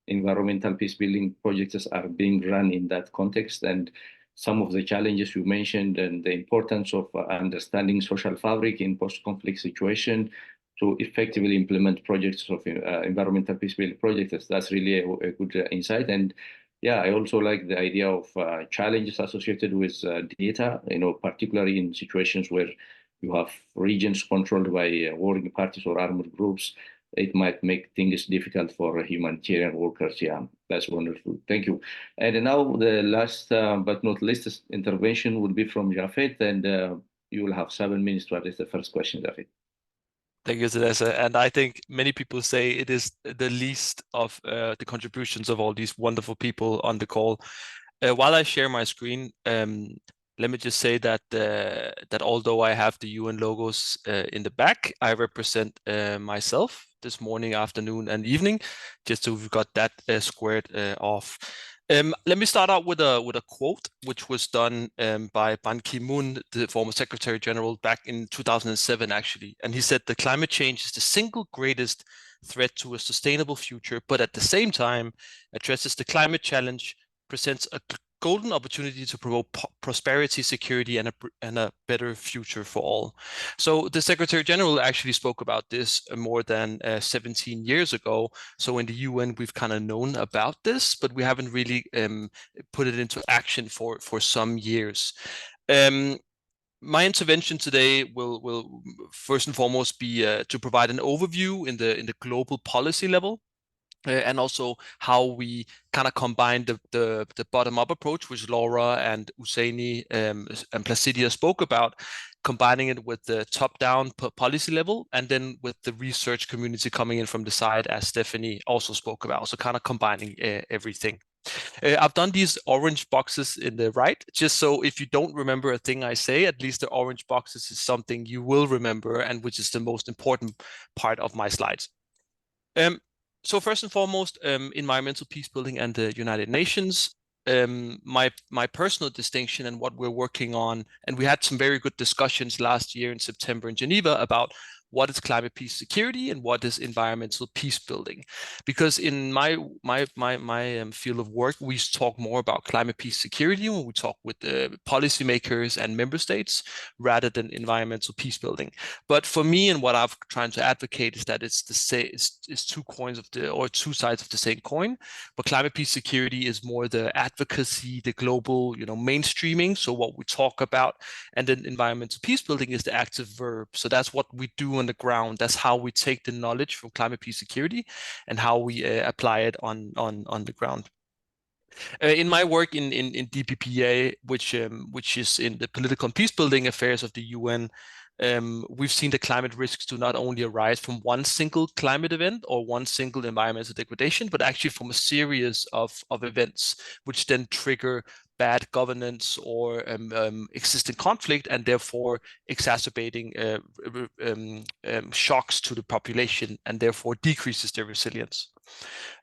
environmental peace building projects are being run in that context, and some of the challenges you mentioned, and the importance of understanding social fabric in post-conflict situation to effectively implement projects of environmental peace building projects. That's really a good insight. And yeah, I also like the idea of challenges associated with data, particularly in situations where you have regions controlled by warring parties or armed groups. It might make things difficult for humanitarian workers. Yeah, that's wonderful. Thank you. And now the last but not least intervention will be from Japhet. And you will have 7 minutes to address the first question, Japhet. Thank you, Tadesse. And I think many people say it is the least of the contributions of all these wonderful people on the call. While I share my screen, let me just say that that although I have the UN logos in the back, I represent myself this morning, afternoon, and evening, just so we've got that squared off. Let me start out with a quote, which was done by Ban Ki-moon, the former Secretary General, back in 2007, actually. And he said, "The climate change is the single greatest threat to a sustainable future, but at the same time addresses the climate challenge, presents a golden opportunity to promote prosperity, security, and a better future for all." So the Secretary General actually spoke about this more than 17 years ago. So in the UN, we've kind of known about this, but we haven't really put it into action for some years. My intervention today will first and foremost be to provide an overview in the global policy level. And also how we kind of combine the bottom-up approach, which Laura and Ousseyni and Placidia spoke about, combining it with the top-down policy level, and then with the research community coming in from the side, as Stephanye also spoke about, so kind of combining everything. I've done these orange boxes in the right, just so if you don't remember a thing I say, at least the orange boxes is something you will remember, and which is the most important part of my slides. So first and foremost, environmental peacebuilding and the United Nations, my personal distinction and what we're working on, and we had some very good discussions last year in September in Geneva about what is climate peace security and what is environmental peace building. Because in my field of work, we talk more about climate peace security when we talk with policymakers and member states rather than environmental peace building. But for me, and what I've trying to advocate is that it's the same, it's two coins of two sides of the same coin. But climate peace security is more the advocacy, the global, mainstreaming. So what we talk about, and then environmental peace building is the active verb. So that's what we do on the ground. That's how we take the knowledge from climate peace security and how we apply it on the ground. In my work in DPPA, which is in the political and peace building affairs of the UN, we've seen the climate risks do not only arise from one single climate event or one single environmental degradation, but actually from a series of events, which then trigger bad governance or existing conflict, and therefore exacerbating shocks to the population, and therefore decreases their resilience.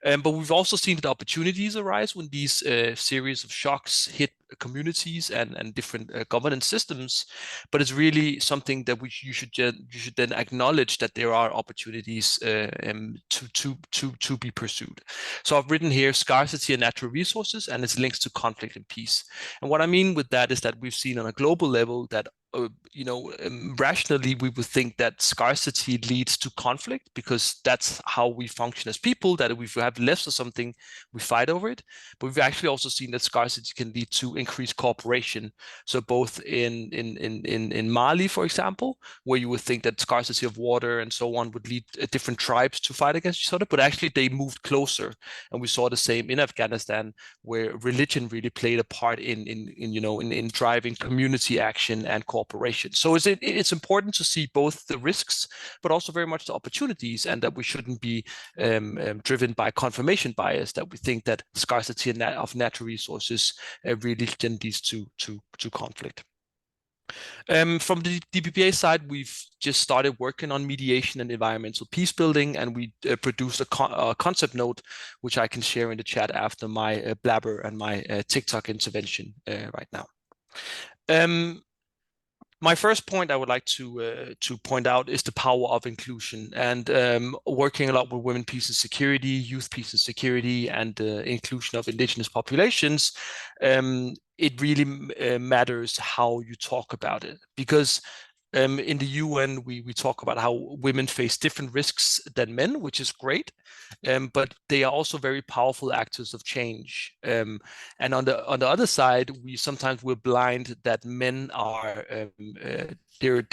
But we've also seen that opportunities arise when these series of shocks hit communities and different governance systems. But it's really something that you should then acknowledge that there are opportunities to be pursued. So I've written here scarcity of natural resources and its links to conflict and peace. And what I mean with that is that we've seen on a global level that rationally we would think that scarcity leads to conflict, because that's how we function as people, that if we have less of something, we fight over it. But we've actually also seen that scarcity can lead to increased cooperation. So both in Mali, for example, where you would think that scarcity of water and so on would lead different tribes to fight against each other, but actually they moved closer. And we saw the same in Afghanistan, where religion really played a part in driving community action and cooperation. So it's important to see both the risks, but also very much the opportunities, and that we shouldn't be driven by confirmation bias, that we think that scarcity of natural resources really then leads to conflict. From the DPPA side, we've just started working on mediation and environmental peace building, and we produced a concept note, which I can share in the chat after my blabber and my TikTok intervention right now. My first point I would like to point out is the power of inclusion, and working a lot with women, peace and security, youth, peace and security, and inclusion of indigenous populations. It really matters how you talk about it, because in the UN, we talk about how women face different risks than men, which is great, but they are also very powerful actors of change. And on the other side, we're blind that men are they're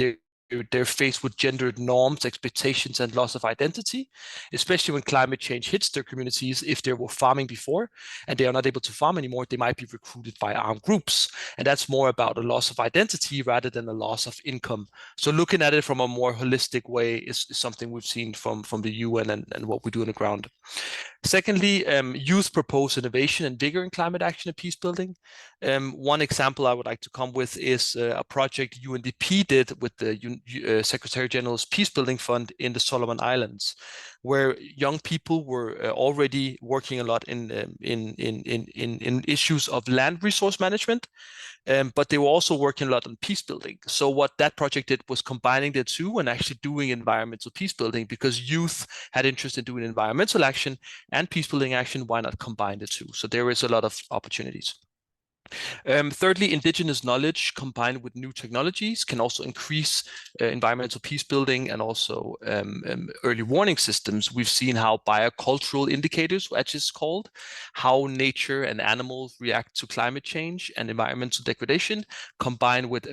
they're faced with gendered norms, expectations, and loss of identity, especially when climate change hits their communities. If they were farming before and they are not able to farm anymore, they might be recruited by armed groups. And that's more about a loss of identity rather than a loss of income. So looking at it from a more holistic way is something we've seen from the UN and what we do on the ground. Secondly, youth propose innovation and vigor in climate action and peace building. One example I would like to come with is a project UNDP did with the Secretary General's Peace Building Fund in the Solomon Islands, where young people were already working a lot in issues of land resource management, but they were also working a lot on peace building. So what that project did was combining the two and actually doing environmental peace building, because youth had interest in doing environmental action and peace building action. Why not combine the two? So there is a lot of opportunities. Thirdly, indigenous knowledge combined with new technologies can also increase environmental peace building and also early warning systems. We've seen how biocultural indicators, which is called, how nature and animals react to climate change and environmental degradation, combined with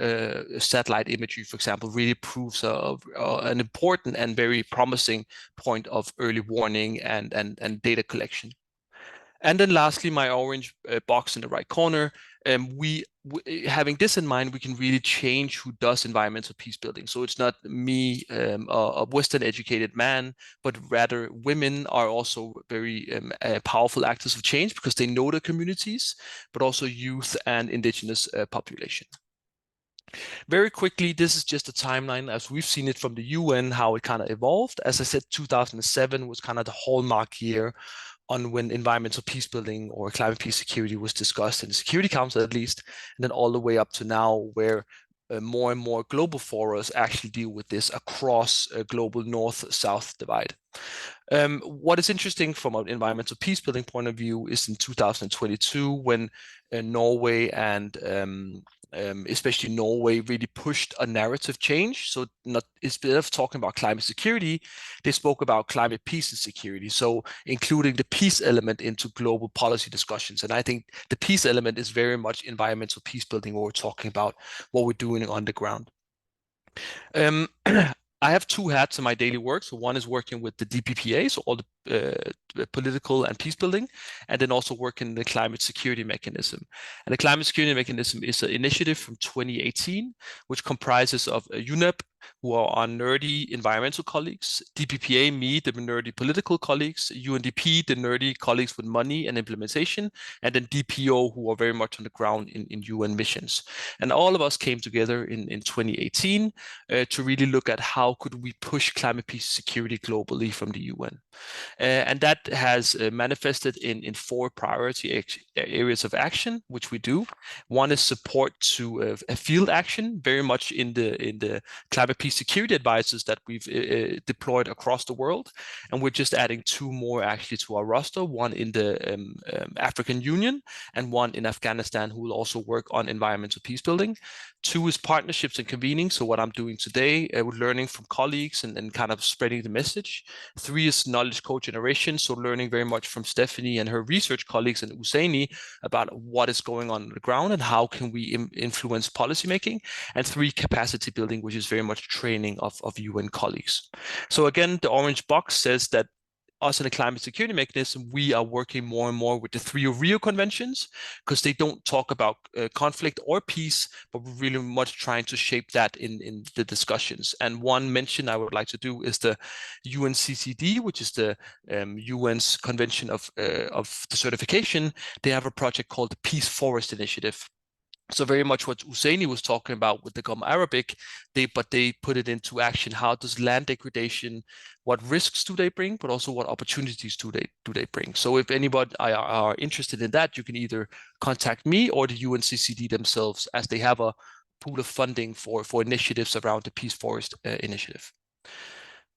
satellite imagery, for example, really proves an important and very promising point of early warning and data collection. And then lastly, my orange box in the right corner, having this in mind, we can really change who does environmental peace building. So it's not me, a Western educated man, but rather women are also very powerful actors of change because they know the communities, but also youth and indigenous population. Very quickly, this is just a timeline as we've seen it from the UN, how it kind of evolved. As I said, 2007 was kind of the hallmark year on when environmental peace building or climate peace security was discussed in the Security Council at least, and then all the way up to now where more and more global forums actually deal with this across a global north-south divide. What is interesting from an environmental peace building point of view is in 2022 when Norway and especially Norway really pushed a narrative change. So instead of talking about climate security, they spoke about climate peace and security. So including the peace element into global policy discussions. And I think the peace element is very much environmental peace building, where we're talking about what we're doing on the ground. I have two hats in my daily work. So one is working with the DPPA, so all the political and peace building, and then also working the climate security mechanism. And the climate security mechanism is an initiative from 2018, which comprises of UNEP, who are our nerdy environmental colleagues, DPPA, me, the nerdy political colleagues, UNDP, the nerdy colleagues with money and implementation, and then DPO, who are very much on the ground in UN missions. And all of us came together in 2018 to really look at how could we push climate peace security globally from the UN. And that has manifested in four priority areas of action, which we do. One is support to a field action, very much in the climate peace security advisors that we've deployed across the world. And we're just adding two more actually to our roster, one in the African Union and one in Afghanistan, who will also work on environmental peace building. Two is partnerships and convening. So what I'm doing today, with learning from colleagues and kind of spreading the message. Three is knowledge co-generation. So learning very much from Stephanye and her research colleagues and Ousseyni about what is going on the ground and how can we influence policymaking. And three, capacity building, which is very much training of UN colleagues. So again, the orange box says that us in the climate security mechanism, we are working more and more with the 3 Rio conventions, because they don't talk about conflict or peace, but we're really much trying to shape that in the discussions. And one mention I would like to do is the UNCCD, which is the UN's convention of the certification. They have a project called the Peace Forest Initiative. So very much what Ousseyni was talking about with the Gum Arabic, but they put it into action. How does land degradation, what risks do they bring, but also what opportunities do they bring? So if anybody are interested in that, you can either contact me or the UNCCD themselves, as they have a pool of funding for initiatives around the Peace Forest Initiative.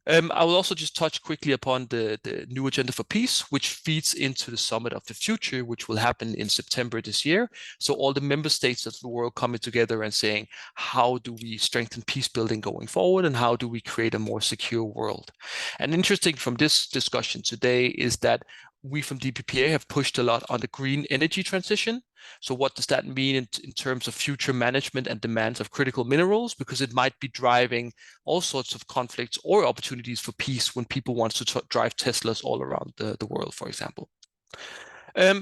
I will also just touch quickly upon the new agenda for peace, which feeds into the Summit of the Future, which will happen in September this year. So all the member states of the world coming together and saying, how do we strengthen peace building going forward, and how do we create a more secure world? And interesting from this discussion today is that we from DPPA have pushed a lot on the green energy transition. So what does that mean in terms of future management and demands of critical minerals? Because it might be driving all sorts of conflicts or opportunities for peace when people want to drive Teslas all around the world, for example.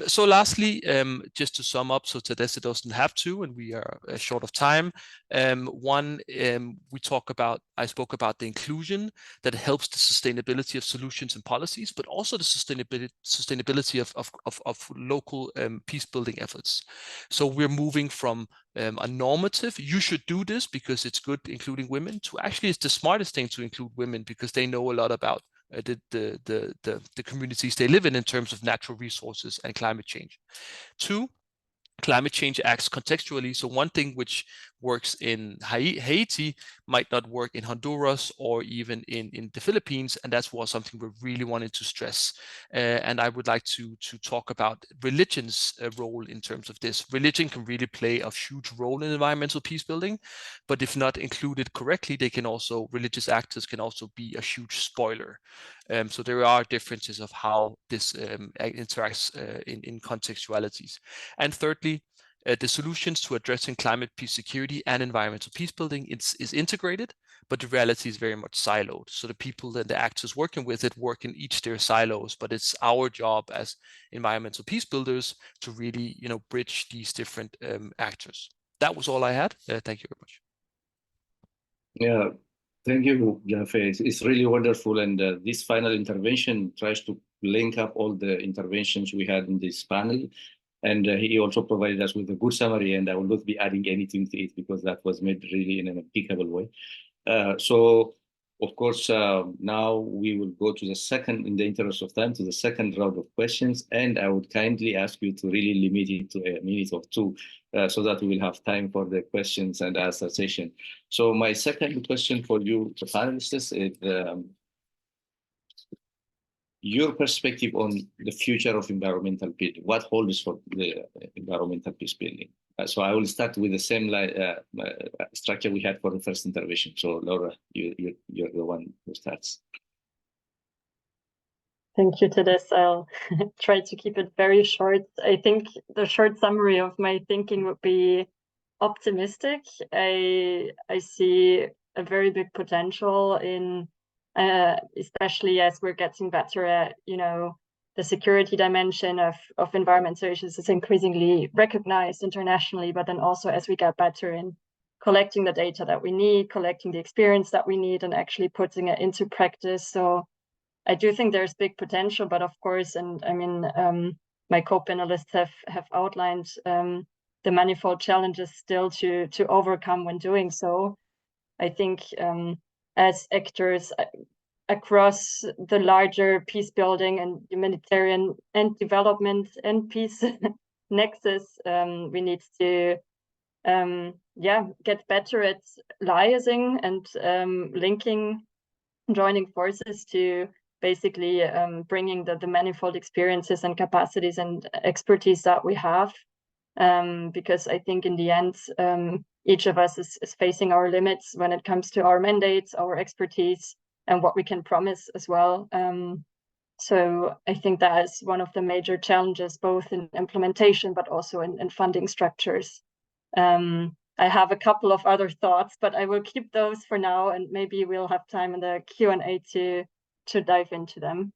So lastly, just to sum up, so Tadesse doesn't have to, and we are short of time. I spoke about the inclusion that helps the sustainability of solutions and policies, but also the sustainability of local peace building efforts. So we're moving from a normative, you should do this because it's good, including women, to actually it's the smartest thing to include women because they know a lot about the communities they live in terms of natural resources and climate change. 2, climate change acts contextually. So one thing which works in Haiti might not work in Honduras or even in the Philippines, and that's something we really wanted to stress. And I would like to talk about religion's role in terms of this. Religion can really play a huge role in environmental peace building, but if not included correctly, religious actors can also be a huge spoiler. So there are differences of how this interacts in contextualities. And thirdly, the solutions to addressing climate peace security and environmental peace building is integrated, but the reality is very much siloed. So the people and the actors working with it work in each their silos, but it's our job as environmental peace builders to really, bridge these different actors. That was all I had. Thank you very much. Yeah, thank you, Japhet. It's really wonderful. And this final intervention tries to link up all the interventions we had in this panel. And he also provided us with a good summary, and I will not be adding anything to it because that was made really in an impeccable way. So, of course, now we will go to the second, in the interest of time, to the second round of questions. And I would kindly ask you to really limit it to a minute or two so that we will have time for the questions and answer session. So my second question for you, the panelists, is your perspective on the future of environmental peace. What holds for the environmental peace building? So I will start with the same structure we had for the first intervention. So Laura, you're the one who starts. Thank you, Tadesse. I'll try to keep it very short. I think the short summary of my thinking would be optimistic. I see a very big potential in especially as we're getting better at, the security dimension of environmental issues is increasingly recognized internationally, but then also as we get better in collecting the data that we need, collecting the experience that we need, and actually putting it into practice. So I do think there's big potential, but of course, and I mean, my co-panelists have outlined the manifold challenges still to overcome when doing so. I think as actors across the larger peace building and humanitarian and development and peace nexus, we need to get better at liaising and linking, joining forces to basically bringing the manifold experiences and capacities and expertise that we have. Because I think in the end, each of us is facing our limits when it comes to our mandates, our expertise, and what we can promise as well. So I think that is one of the major challenges, both in implementation, but also in funding structures. I have a couple of other thoughts, but I will keep those for now, and maybe we'll have time in the Q&A to dive into them.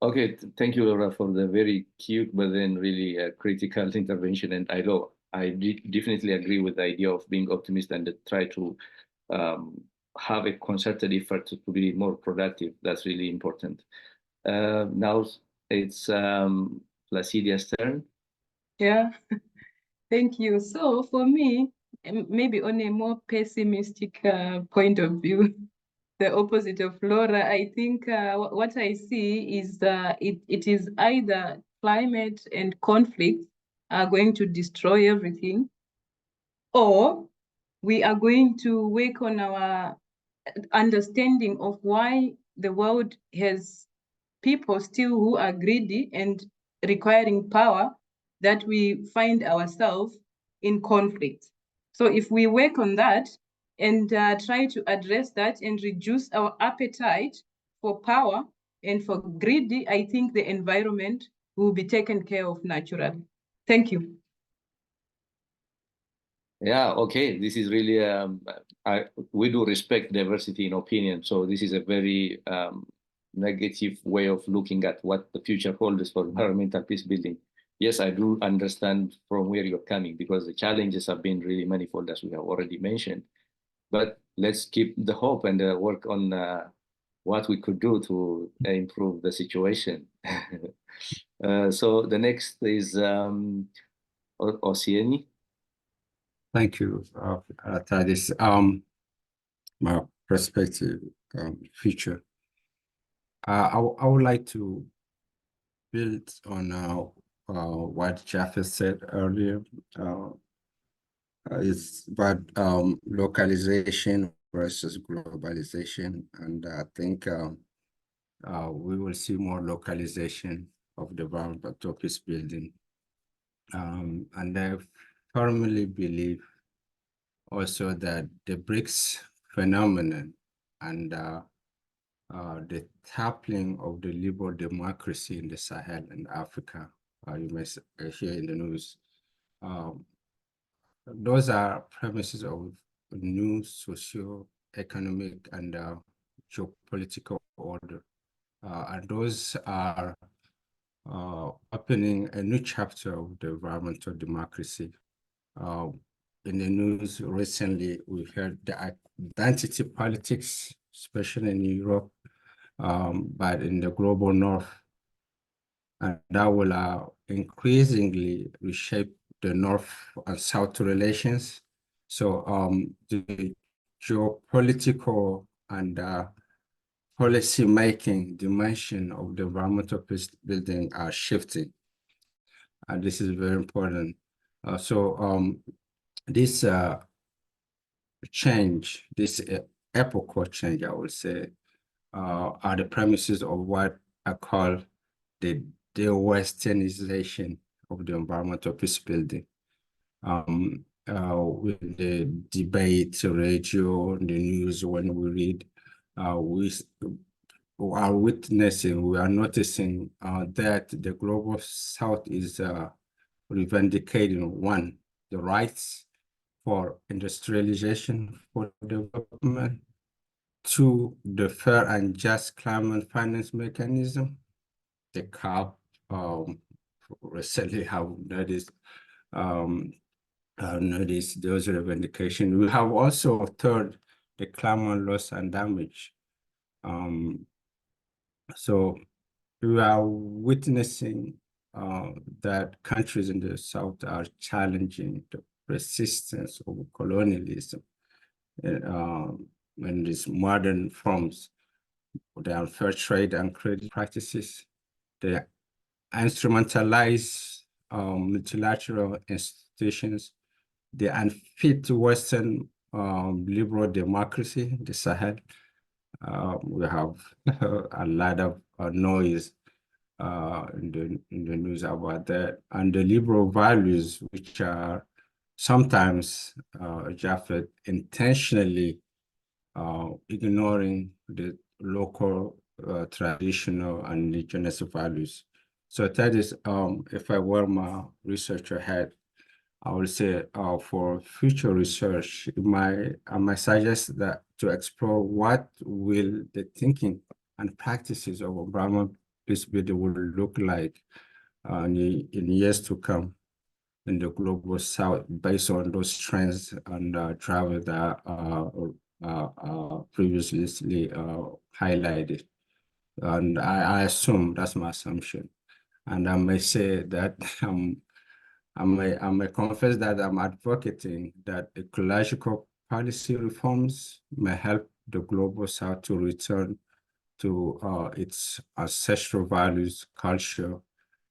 Okay, thank you, Laura, for the very cute but then really critical intervention. And I definitely agree with the idea of being optimistic and try to have a concerted effort to be more productive. That's really important. Now it's Placidia's turn. Yeah, thank you. So for me, maybe on a more pessimistic point of view, the opposite of Laura, I think what I see is it is either climate and conflict are going to destroy everything, or we are going to work on our understanding of why the world has people still who are greedy and requiring power, that we find ourselves in conflict. So if we work on that and try to address that and reduce our appetite for power And for greedy, I think the environment will be taken care of naturally. Thank you. Yeah, okay. This is really, we do respect diversity in opinion. So this is a very negative way of looking at what the future holds for environmental peace building. Yes, I do understand from where you're coming, because the challenges have been really manifold, as we have already mentioned. But let's keep the hope and work on what we could do to improve the situation. So the next is Ousseyni. Thank you, Tadesse. My perspective, future. I would like to build on what Japhet said earlier. It's about localization versus globalization, and I think we will see more localization of the environmental peace building. And I firmly believe also that the BRICS phenomenon and the tackling of the liberal democracy in the Sahel and Africa, you may hear in the news, those are premises of new socio-economic and geopolitical order. And those are opening a new chapter of the environmental democracy. In the news recently, we heard the identity politics, especially in Europe, but in the global north. And that will increasingly reshape the North and South relations. So the geopolitical and policy-making dimension of the environmental peace building are shifting. And this is very important. This change, this epochal change, I would say, are the premises of what I call the Westernization of the environmental peace building. With the debate, radio, the news, when we read, we are witnessing, we are noticing that the global South is revendicating, one, the rights for industrialization for development, two, the fair and just climate finance mechanism, the CAP, recently have noticed those revendications. We have also third, the climate loss and damage. So we are witnessing that countries in the South are challenging the persistence of colonialism in these modern forms, the unfair trade and credit practices, the instrumentalized multilateral institutions, the unfit Western liberal democracy, the Sahel. We have a lot of noise in the news about that, and the liberal values, which are sometimes Japhet intentionally ignoring the local, traditional, and indigenous values. So that is, if I were my researcher head, I would say for future research, I might suggest that to explore what will the thinking and practices of environmental peace building will look like in years to come in the global South, based on those trends and drivers that previously highlighted. And I assume, that's my assumption. And I may say that I may confess that I'm advocating that ecological policy reforms may help the global South to return to its ancestral values, culture,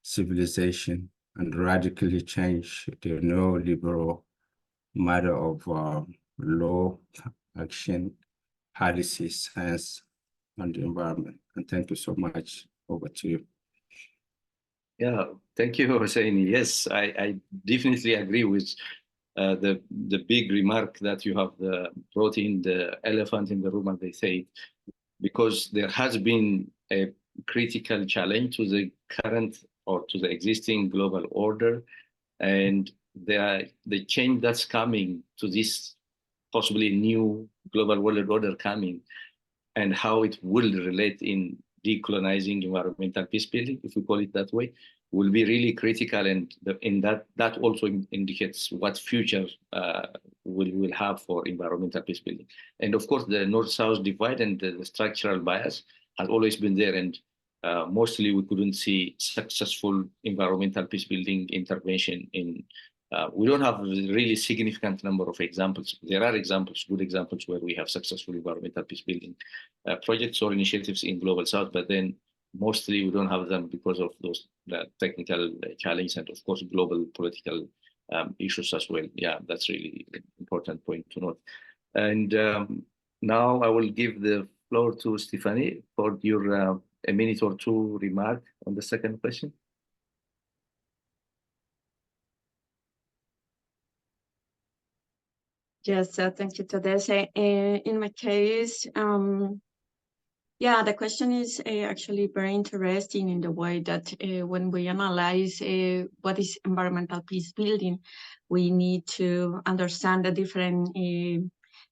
civilization, and radically change the neoliberal matter of law, action, policy, science, and the environment. And thank you so much. Over to you. Yeah, thank you, Ousseyni. Yes, I definitely agree with the big remark that you have brought in, the elephant in the room, as they say, because there has been a critical challenge to the current or to the existing global order, and the change that's coming to this possibly new global world order coming, and how it will relate in decolonizing environmental peace building, if we call it that way, will be really critical. And in that also indicates what future we'll have for environmental peace building. And of course, the North-South divide and the structural bias has always been there. And mostly we couldn't see successful environmental peace building intervention in we don't have a really significant number of examples. There are examples, good examples, where we have successful environmental peace building projects or initiatives in Global South, but then mostly we don't have them because of those technical challenges and, of course, global political issues as well. Yeah, that's really an important point to note. And now I will give the floor to Stephanye for your a minute or two remark on the second question. Yes, thank you, Tadesse. In my case, yeah, the question is actually very interesting in the way that when we analyze what is environmental peace building, we need to understand the different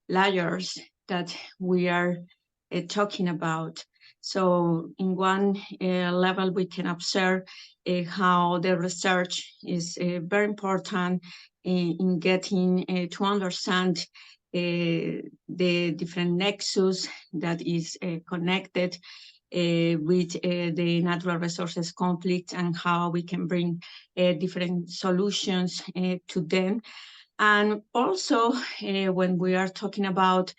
layers that we are talking about. So in one level, we can observe how the research is very important in getting to understand the different nexus that is connected with the natural resources conflict and how we can bring different solutions to them. And also when we are talking about,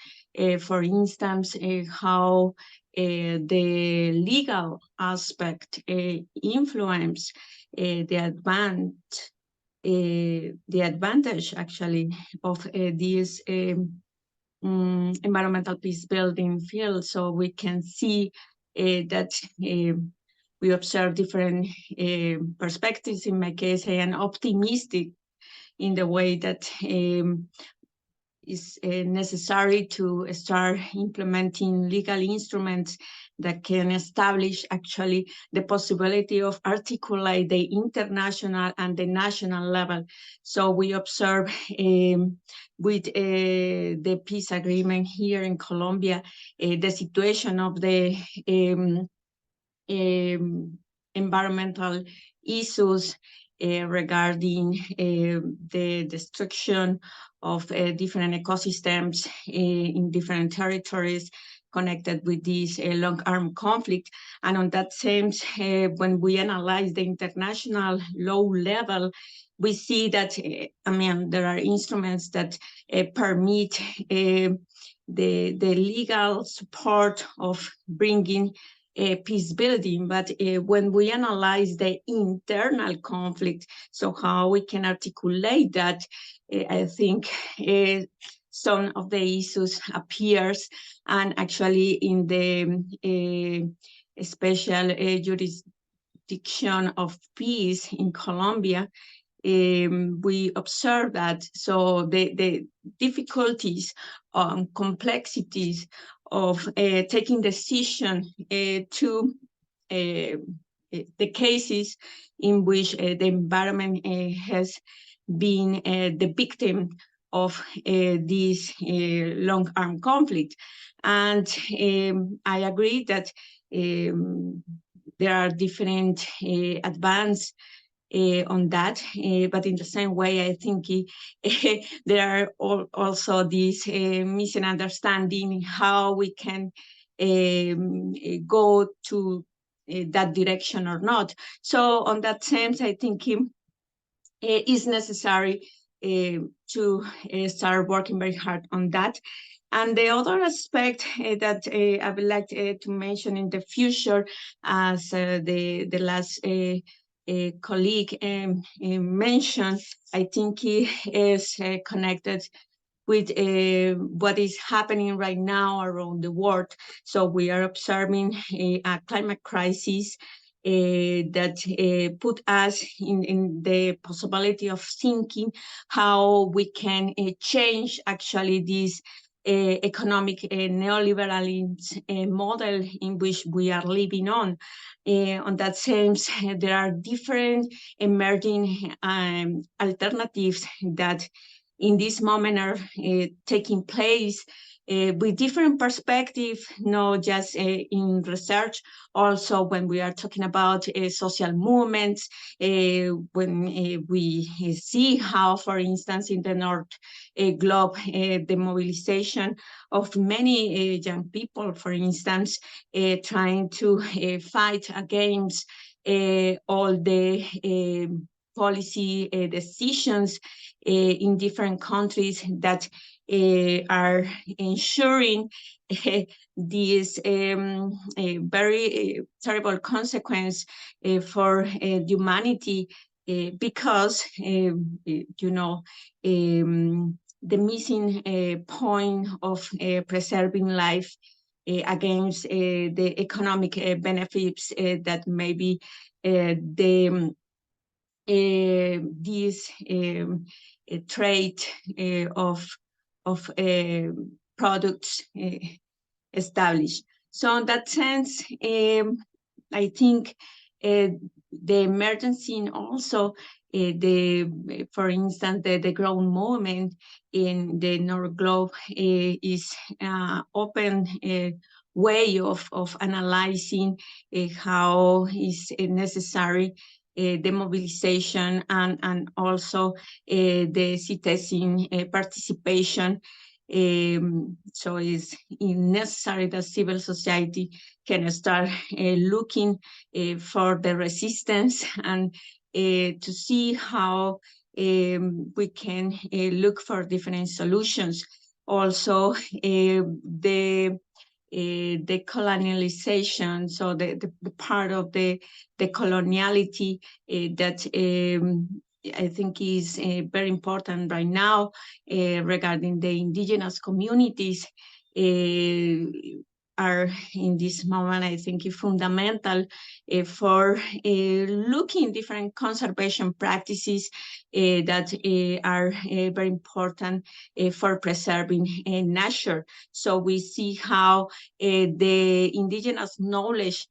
for instance, how the legal aspect influence the advantage actually of this environmental peace building field. So we can see that we observe different perspectives. In my case, I am optimistic in the way that is necessary to start implementing legal instruments that can establish actually the possibility of articulate the international and the national level. So we observe with the peace agreement here in Colombia, the situation of the environmental issues regarding the destruction of different ecosystems in different territories connected with this long-arm conflict. And on that sense, when we analyze the international law level, we see that, I mean, there are instruments that permit the legal support of bringing peace building, but when we analyze the internal conflict, so how we can articulate that, I think some of the issues appears, and actually in the special jurisdiction of peace in Colombia, we observe that. So the difficulties, complexities of taking decision to the cases in which the environment has been the victim of this long-arm conflict. And I agree that there are different advances on that, but in the same way, I think there are also these misunderstanding how we can go to that direction or not. So on that sense, I think it is necessary to start working very hard on that. And the other aspect that I would like to mention in the future, as the last colleague mentioned, I think it is connected with what is happening right now around the world. So we are observing a climate crisis that put us in the possibility of thinking how we can change actually this economic neoliberal model in which we are living on. On that sense, there are different emerging alternatives that in this moment are taking place with different perspectives, not just in research, also when we are talking about social movements, when we see how, for instance, in the North Globe, the mobilization of many young people, for instance, trying to fight against all the policy decisions in different countries that are ensuring this very terrible consequence for humanity because, you know, the missing point of preserving life against the economic benefits that maybe this trade of products established. So in that sense, I think the emergency and also for instance, the growth movement in the North Globe is open way of analyzing how is necessary the mobilization and also the citizen participation. So it's necessary that civil society can start looking for the resistance and to see how we can look for different solutions. Also, the colonialization, so the part of the coloniality that I think is very important right now regarding the indigenous communities are in this moment, I think, fundamental for looking different conservation practices that are very important for preserving nature. So we see how the indigenous knowledge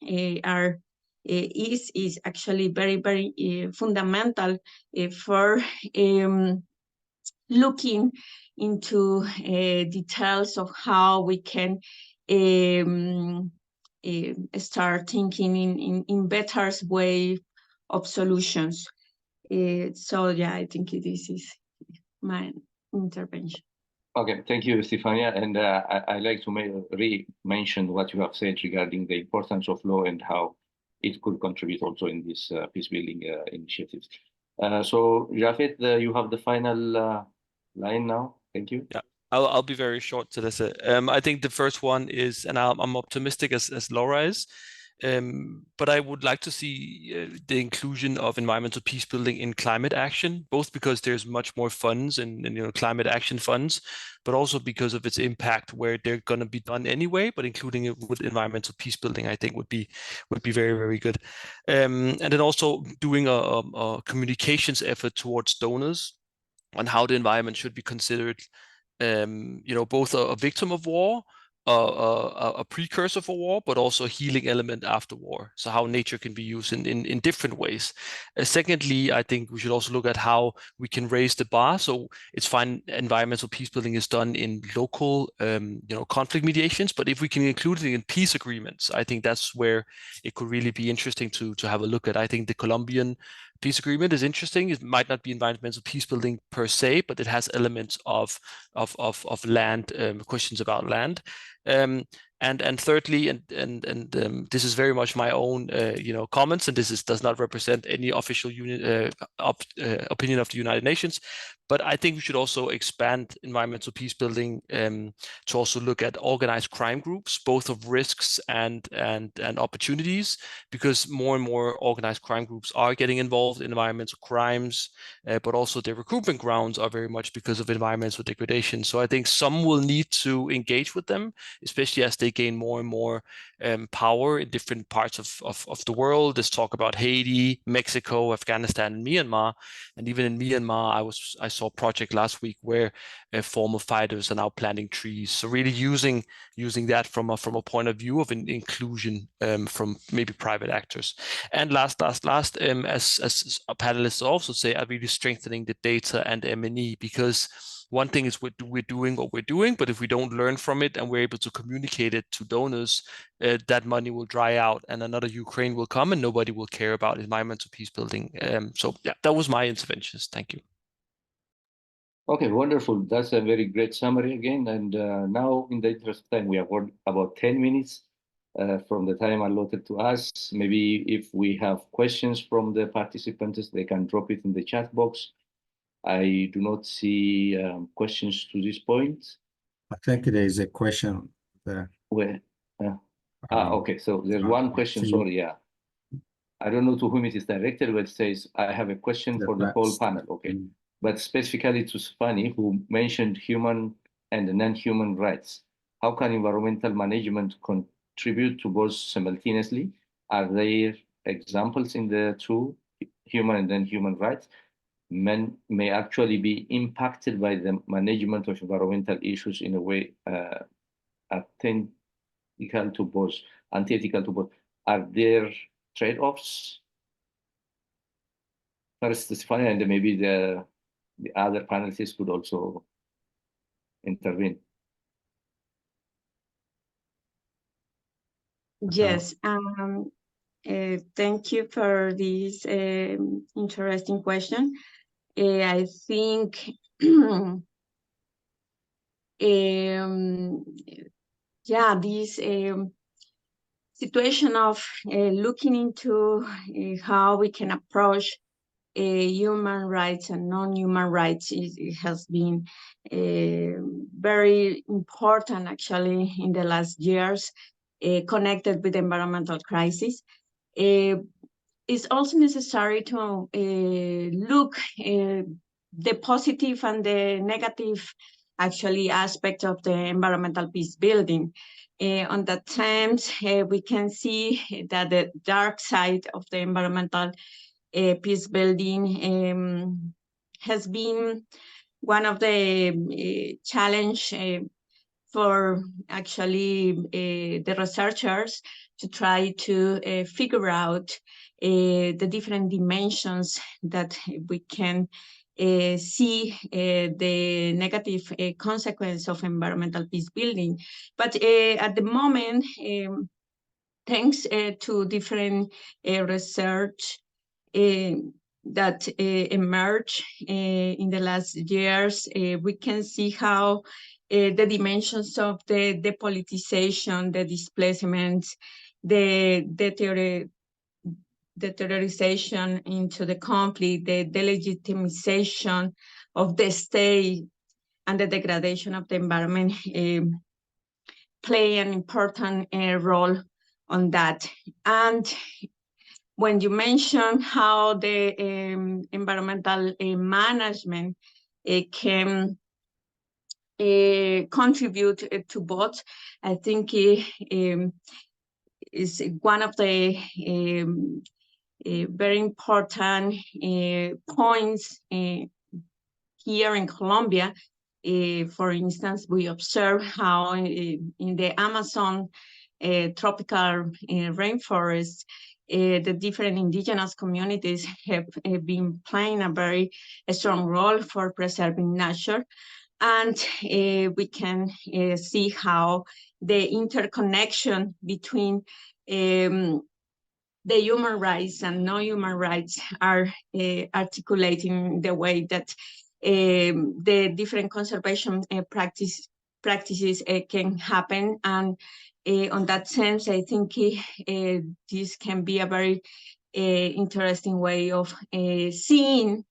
is actually very, very fundamental for looking into details of how we can start thinking in better way of solutions. So yeah, I think this is my intervention. Okay, thank you, Stephanye. And I like to re-mention what you have said regarding the importance of law and how it could contribute also in this peace-building initiatives. So Japhet, you have the final line now. Thank you. Yeah. I'll be very short to this. I think the first one is, and I'm optimistic as Laura is, but I would like to see the inclusion of environmental peace building in climate action, both because there's much more funds and climate action funds, but also because of its impact where they're going to be done anyway. But including it with environmental peace building, I think would be very, very good. And then also doing a communications effort towards donors on how the environment should be considered. Both a victim of war, a precursor for war, but also a healing element after war. So how nature can be used in different ways. Secondly, I think we should also look at how we can raise the bar. So it's fine, environmental peace building is done in local, conflict mediations, but if we can include it in peace agreements, I think that's where it could really be interesting to have a look at. I think the Colombian peace agreement is interesting. It might not be environmental peace building per se, but it has elements of land, questions about land. And thirdly, and this is very much my own comments, and this does not represent any official opinion of the United Nations, but I think we should also expand environmental peace building to also look at organized crime groups, both of risks and opportunities, because more and more organized crime groups are getting involved in environmental crimes, but also their recruitment grounds are very much because of environmental degradation. So I think some will need to engage with them, especially as they gain more and more power in different parts of the world. There's talk about Haiti, Mexico, Afghanistan, and Myanmar. And even in Myanmar, I saw a project last week where former fighters are now planting trees. So really using that from a point of view of inclusion from maybe private actors. And last, as panelists also say, are really strengthening the data and M&E, because one thing is we're doing what we're doing, but if we don't learn from it and we're able to communicate it to donors, that money will dry out and another Ukraine will come and nobody will care about environmental peace building. So yeah, that was my interventions. Thank you. Okay, wonderful. That's a very great summary again. And now, in the interest of time, we have about 10 minutes from the time allotted to us. Maybe if we have questions from the participants, they can drop it in the chat box. I do not see questions to this point. I think there is a question there. Where? Okay, so there's one question, sorry, yeah. I don't know to whom it is directed, but it says, I have a question for the whole panel, okay. But specifically to Stephanye, who mentioned human and non-human rights. How can environmental management contribute to both simultaneously? Are there examples in the two, human and non-human rights? Men may actually be impacted by the management of environmental issues in a way antithetical to both. Are there trade-offs? First, Stephanye, and maybe the other panelists could also intervene. Yes, thank you for this interesting question. I think, yeah, this situation of looking into how we can approach human rights and non-human rights it has been very important actually in the last years, connected with the environmental crisis. It's also necessary to look the positive and the negative actually aspect of the environmental peace building. On that terms, we can see that the dark side of the environmental peace building has been one of the challenge for actually the researchers to try to figure out the different dimensions that we can see the negative consequence of environmental peace building. But at the moment, thanks to different research that emerged in the last years, we can see how the dimensions of the depoliticization, the displacement, the deterioration into the conflict, the delegitimization of the state, and the degradation of the environment play an important role on that. And when you mention how the environmental management can contribute to both, I think is one of the very important points here in Colombia. For instance, we observe how in the Amazon tropical rainforest, the different indigenous communities have been playing a very strong role for preserving nature. And we can see how the interconnection between the human rights and non-human rights are articulating the way that the different conservation practices can happen. And on that sense, I think this can be a very interesting way of seeing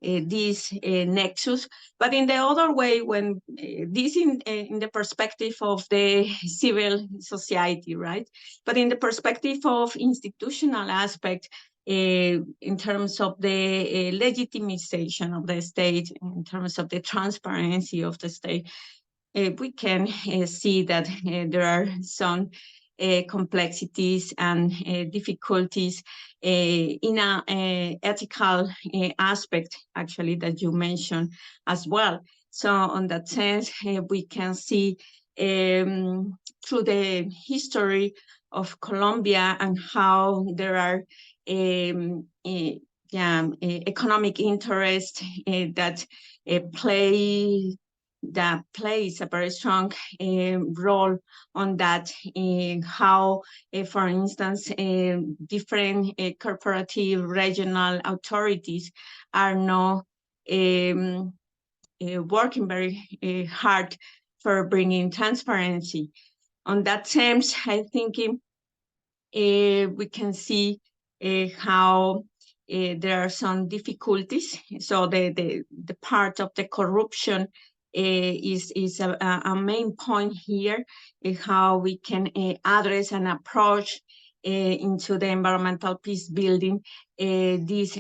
this nexus. But in the other way, when this in the perspective of the civil society, right? But in the perspective of institutional aspect, in terms of the legitimization of the state, in terms of the transparency of the state, we can see that there are some complexities and difficulties in a ethical aspect, actually, that you mentioned as well. So on that sense, we can see through the history of Colombia and how there are economic interests that plays a very strong role on that, how, for instance, different corporative regional authorities are now working very hard for bringing transparency. On that sense, I think we can see how there are some difficulties. So the part of the corruption is a main point here, how we can address and approach into the environmental peace building this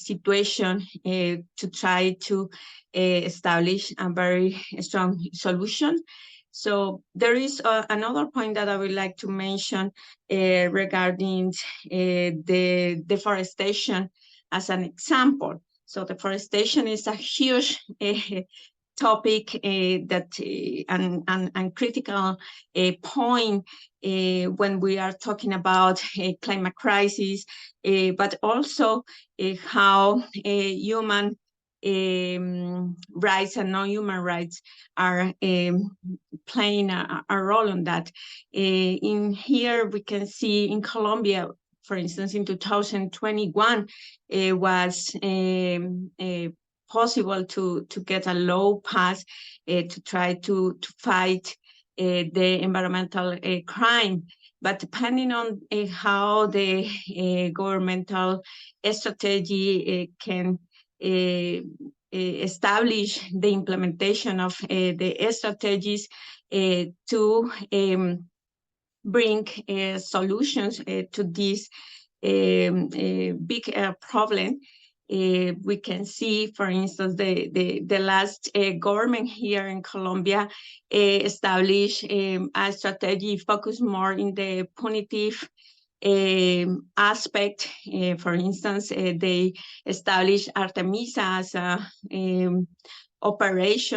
situation to try to establish a very strong solution. So there is another point that I would like to mention regarding the deforestation as an example. So deforestation is a huge topic and critical point when we are talking about climate crisis, but also how human rights and non-human rights are playing a role on that. In here, we can see in Colombia, for instance, in 2021, it was possible to get a law passed to try to fight the environmental crime. But depending on how the governmental strategy can establish the implementation of the strategies to bring solutions to this big problem. We can see, for instance, the last government here in Colombia established a strategy focused more in the punitive aspect. For instance, they established Artemisa as a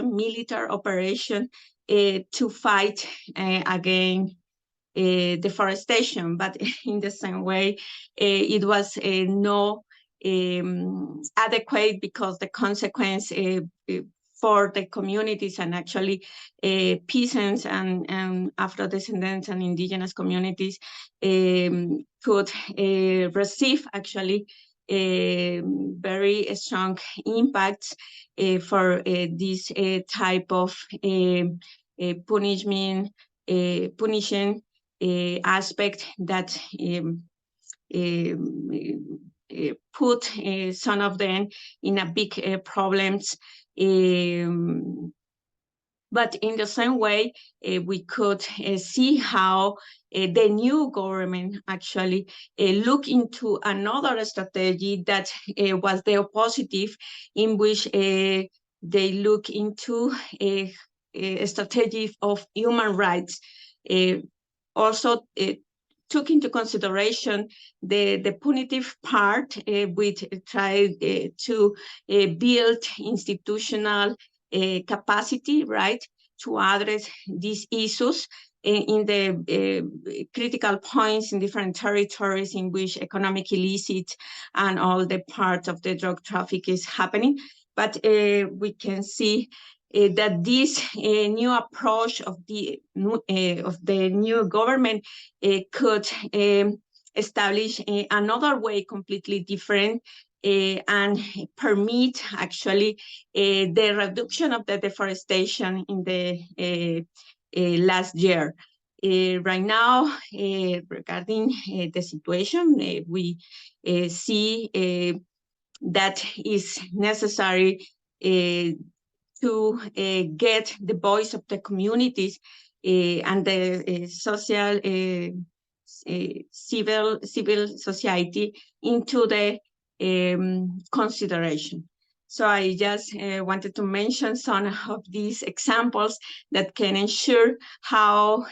military operation to fight against deforestation, but in the same way, it was no adequate, because the consequence for the communities and actually peasants and Afro-descendants and indigenous communities could receive actually very strong impacts for this type of punishing aspect that put some of them in a big problems. But in the same way, we could see how the new government actually looked into another strategy that was the opposite, in which they look into a strategy of human rights. Also took into consideration the punitive part, which tried to build institutional capacity, right, to address these issues in the critical points in different territories in which economic illicit and all the part of the drug traffic is happening. But we can see that this new approach of the new government could establish another way completely different and permit actually the reduction of the deforestation in the last year. Right now, regarding the situation, we see that is necessary to get the voice of the communities and the social civil society into the consideration. So I just wanted to mention some of these examples that can ensure how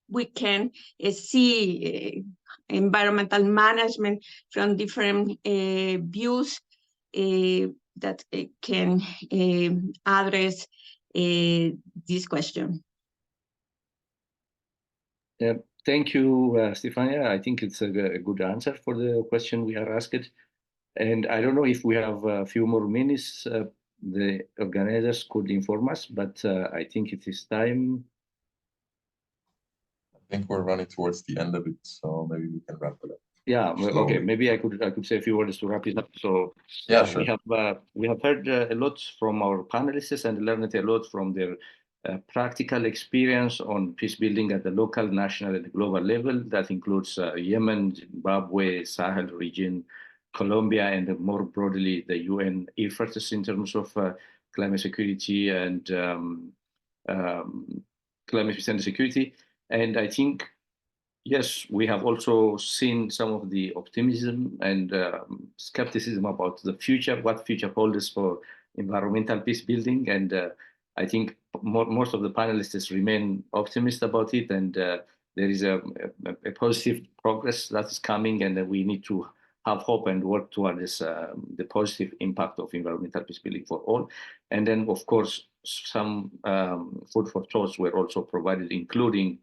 we can see environmental management from different views that can address this question. Thank you, Stephanye. I think it's a good answer for the question we are asked. And I don't know if we have a few more minutes. The organizers could inform us, but I think it is time. I think we're running towards the end of it, so maybe we can wrap it up. Yeah, okay. Maybe I could say a few words to wrap it up. So yeah, sure. We have heard a lot from our panelists and learned a lot from their practical experience on peace building at the local, national, and global level. That includes Yemen, Zimbabwe, Sahel region, Colombia, and more broadly the UN efforts in terms of climate security and climate peace and security. And I think, yes, we have also seen some of the optimism and skepticism about the future, what future holds for environmental peace building. And I think most of the panelists remain optimistic about it. And there is a positive progress that is coming, and we need to have hope and work towards the positive impact of environmental peace building for all. And then, of course, some food for thoughts were also provided, including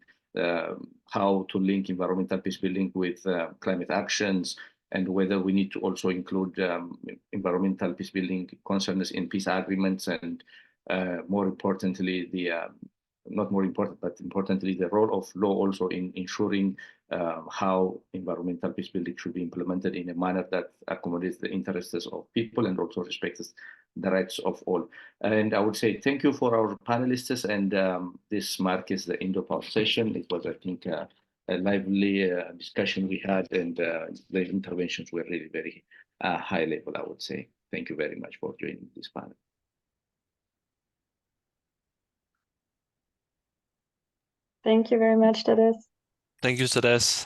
how to link environmental peace building with climate actions, and whether we need to also include environmental peace building concerns in peace agreements, and more importantly, not more important, but importantly, the role of law also in ensuring how environmental peace building should be implemented in a manner that accommodates the interests of people and also respects the rights of all. And I would say thank you for our panelists, and this marks the end of our session. It was, I think, a lively discussion we had, and the interventions were really very high level, I would say. Thank you very much for joining this panel. Thank you very much, Tadesse. Thank you, Tadesse.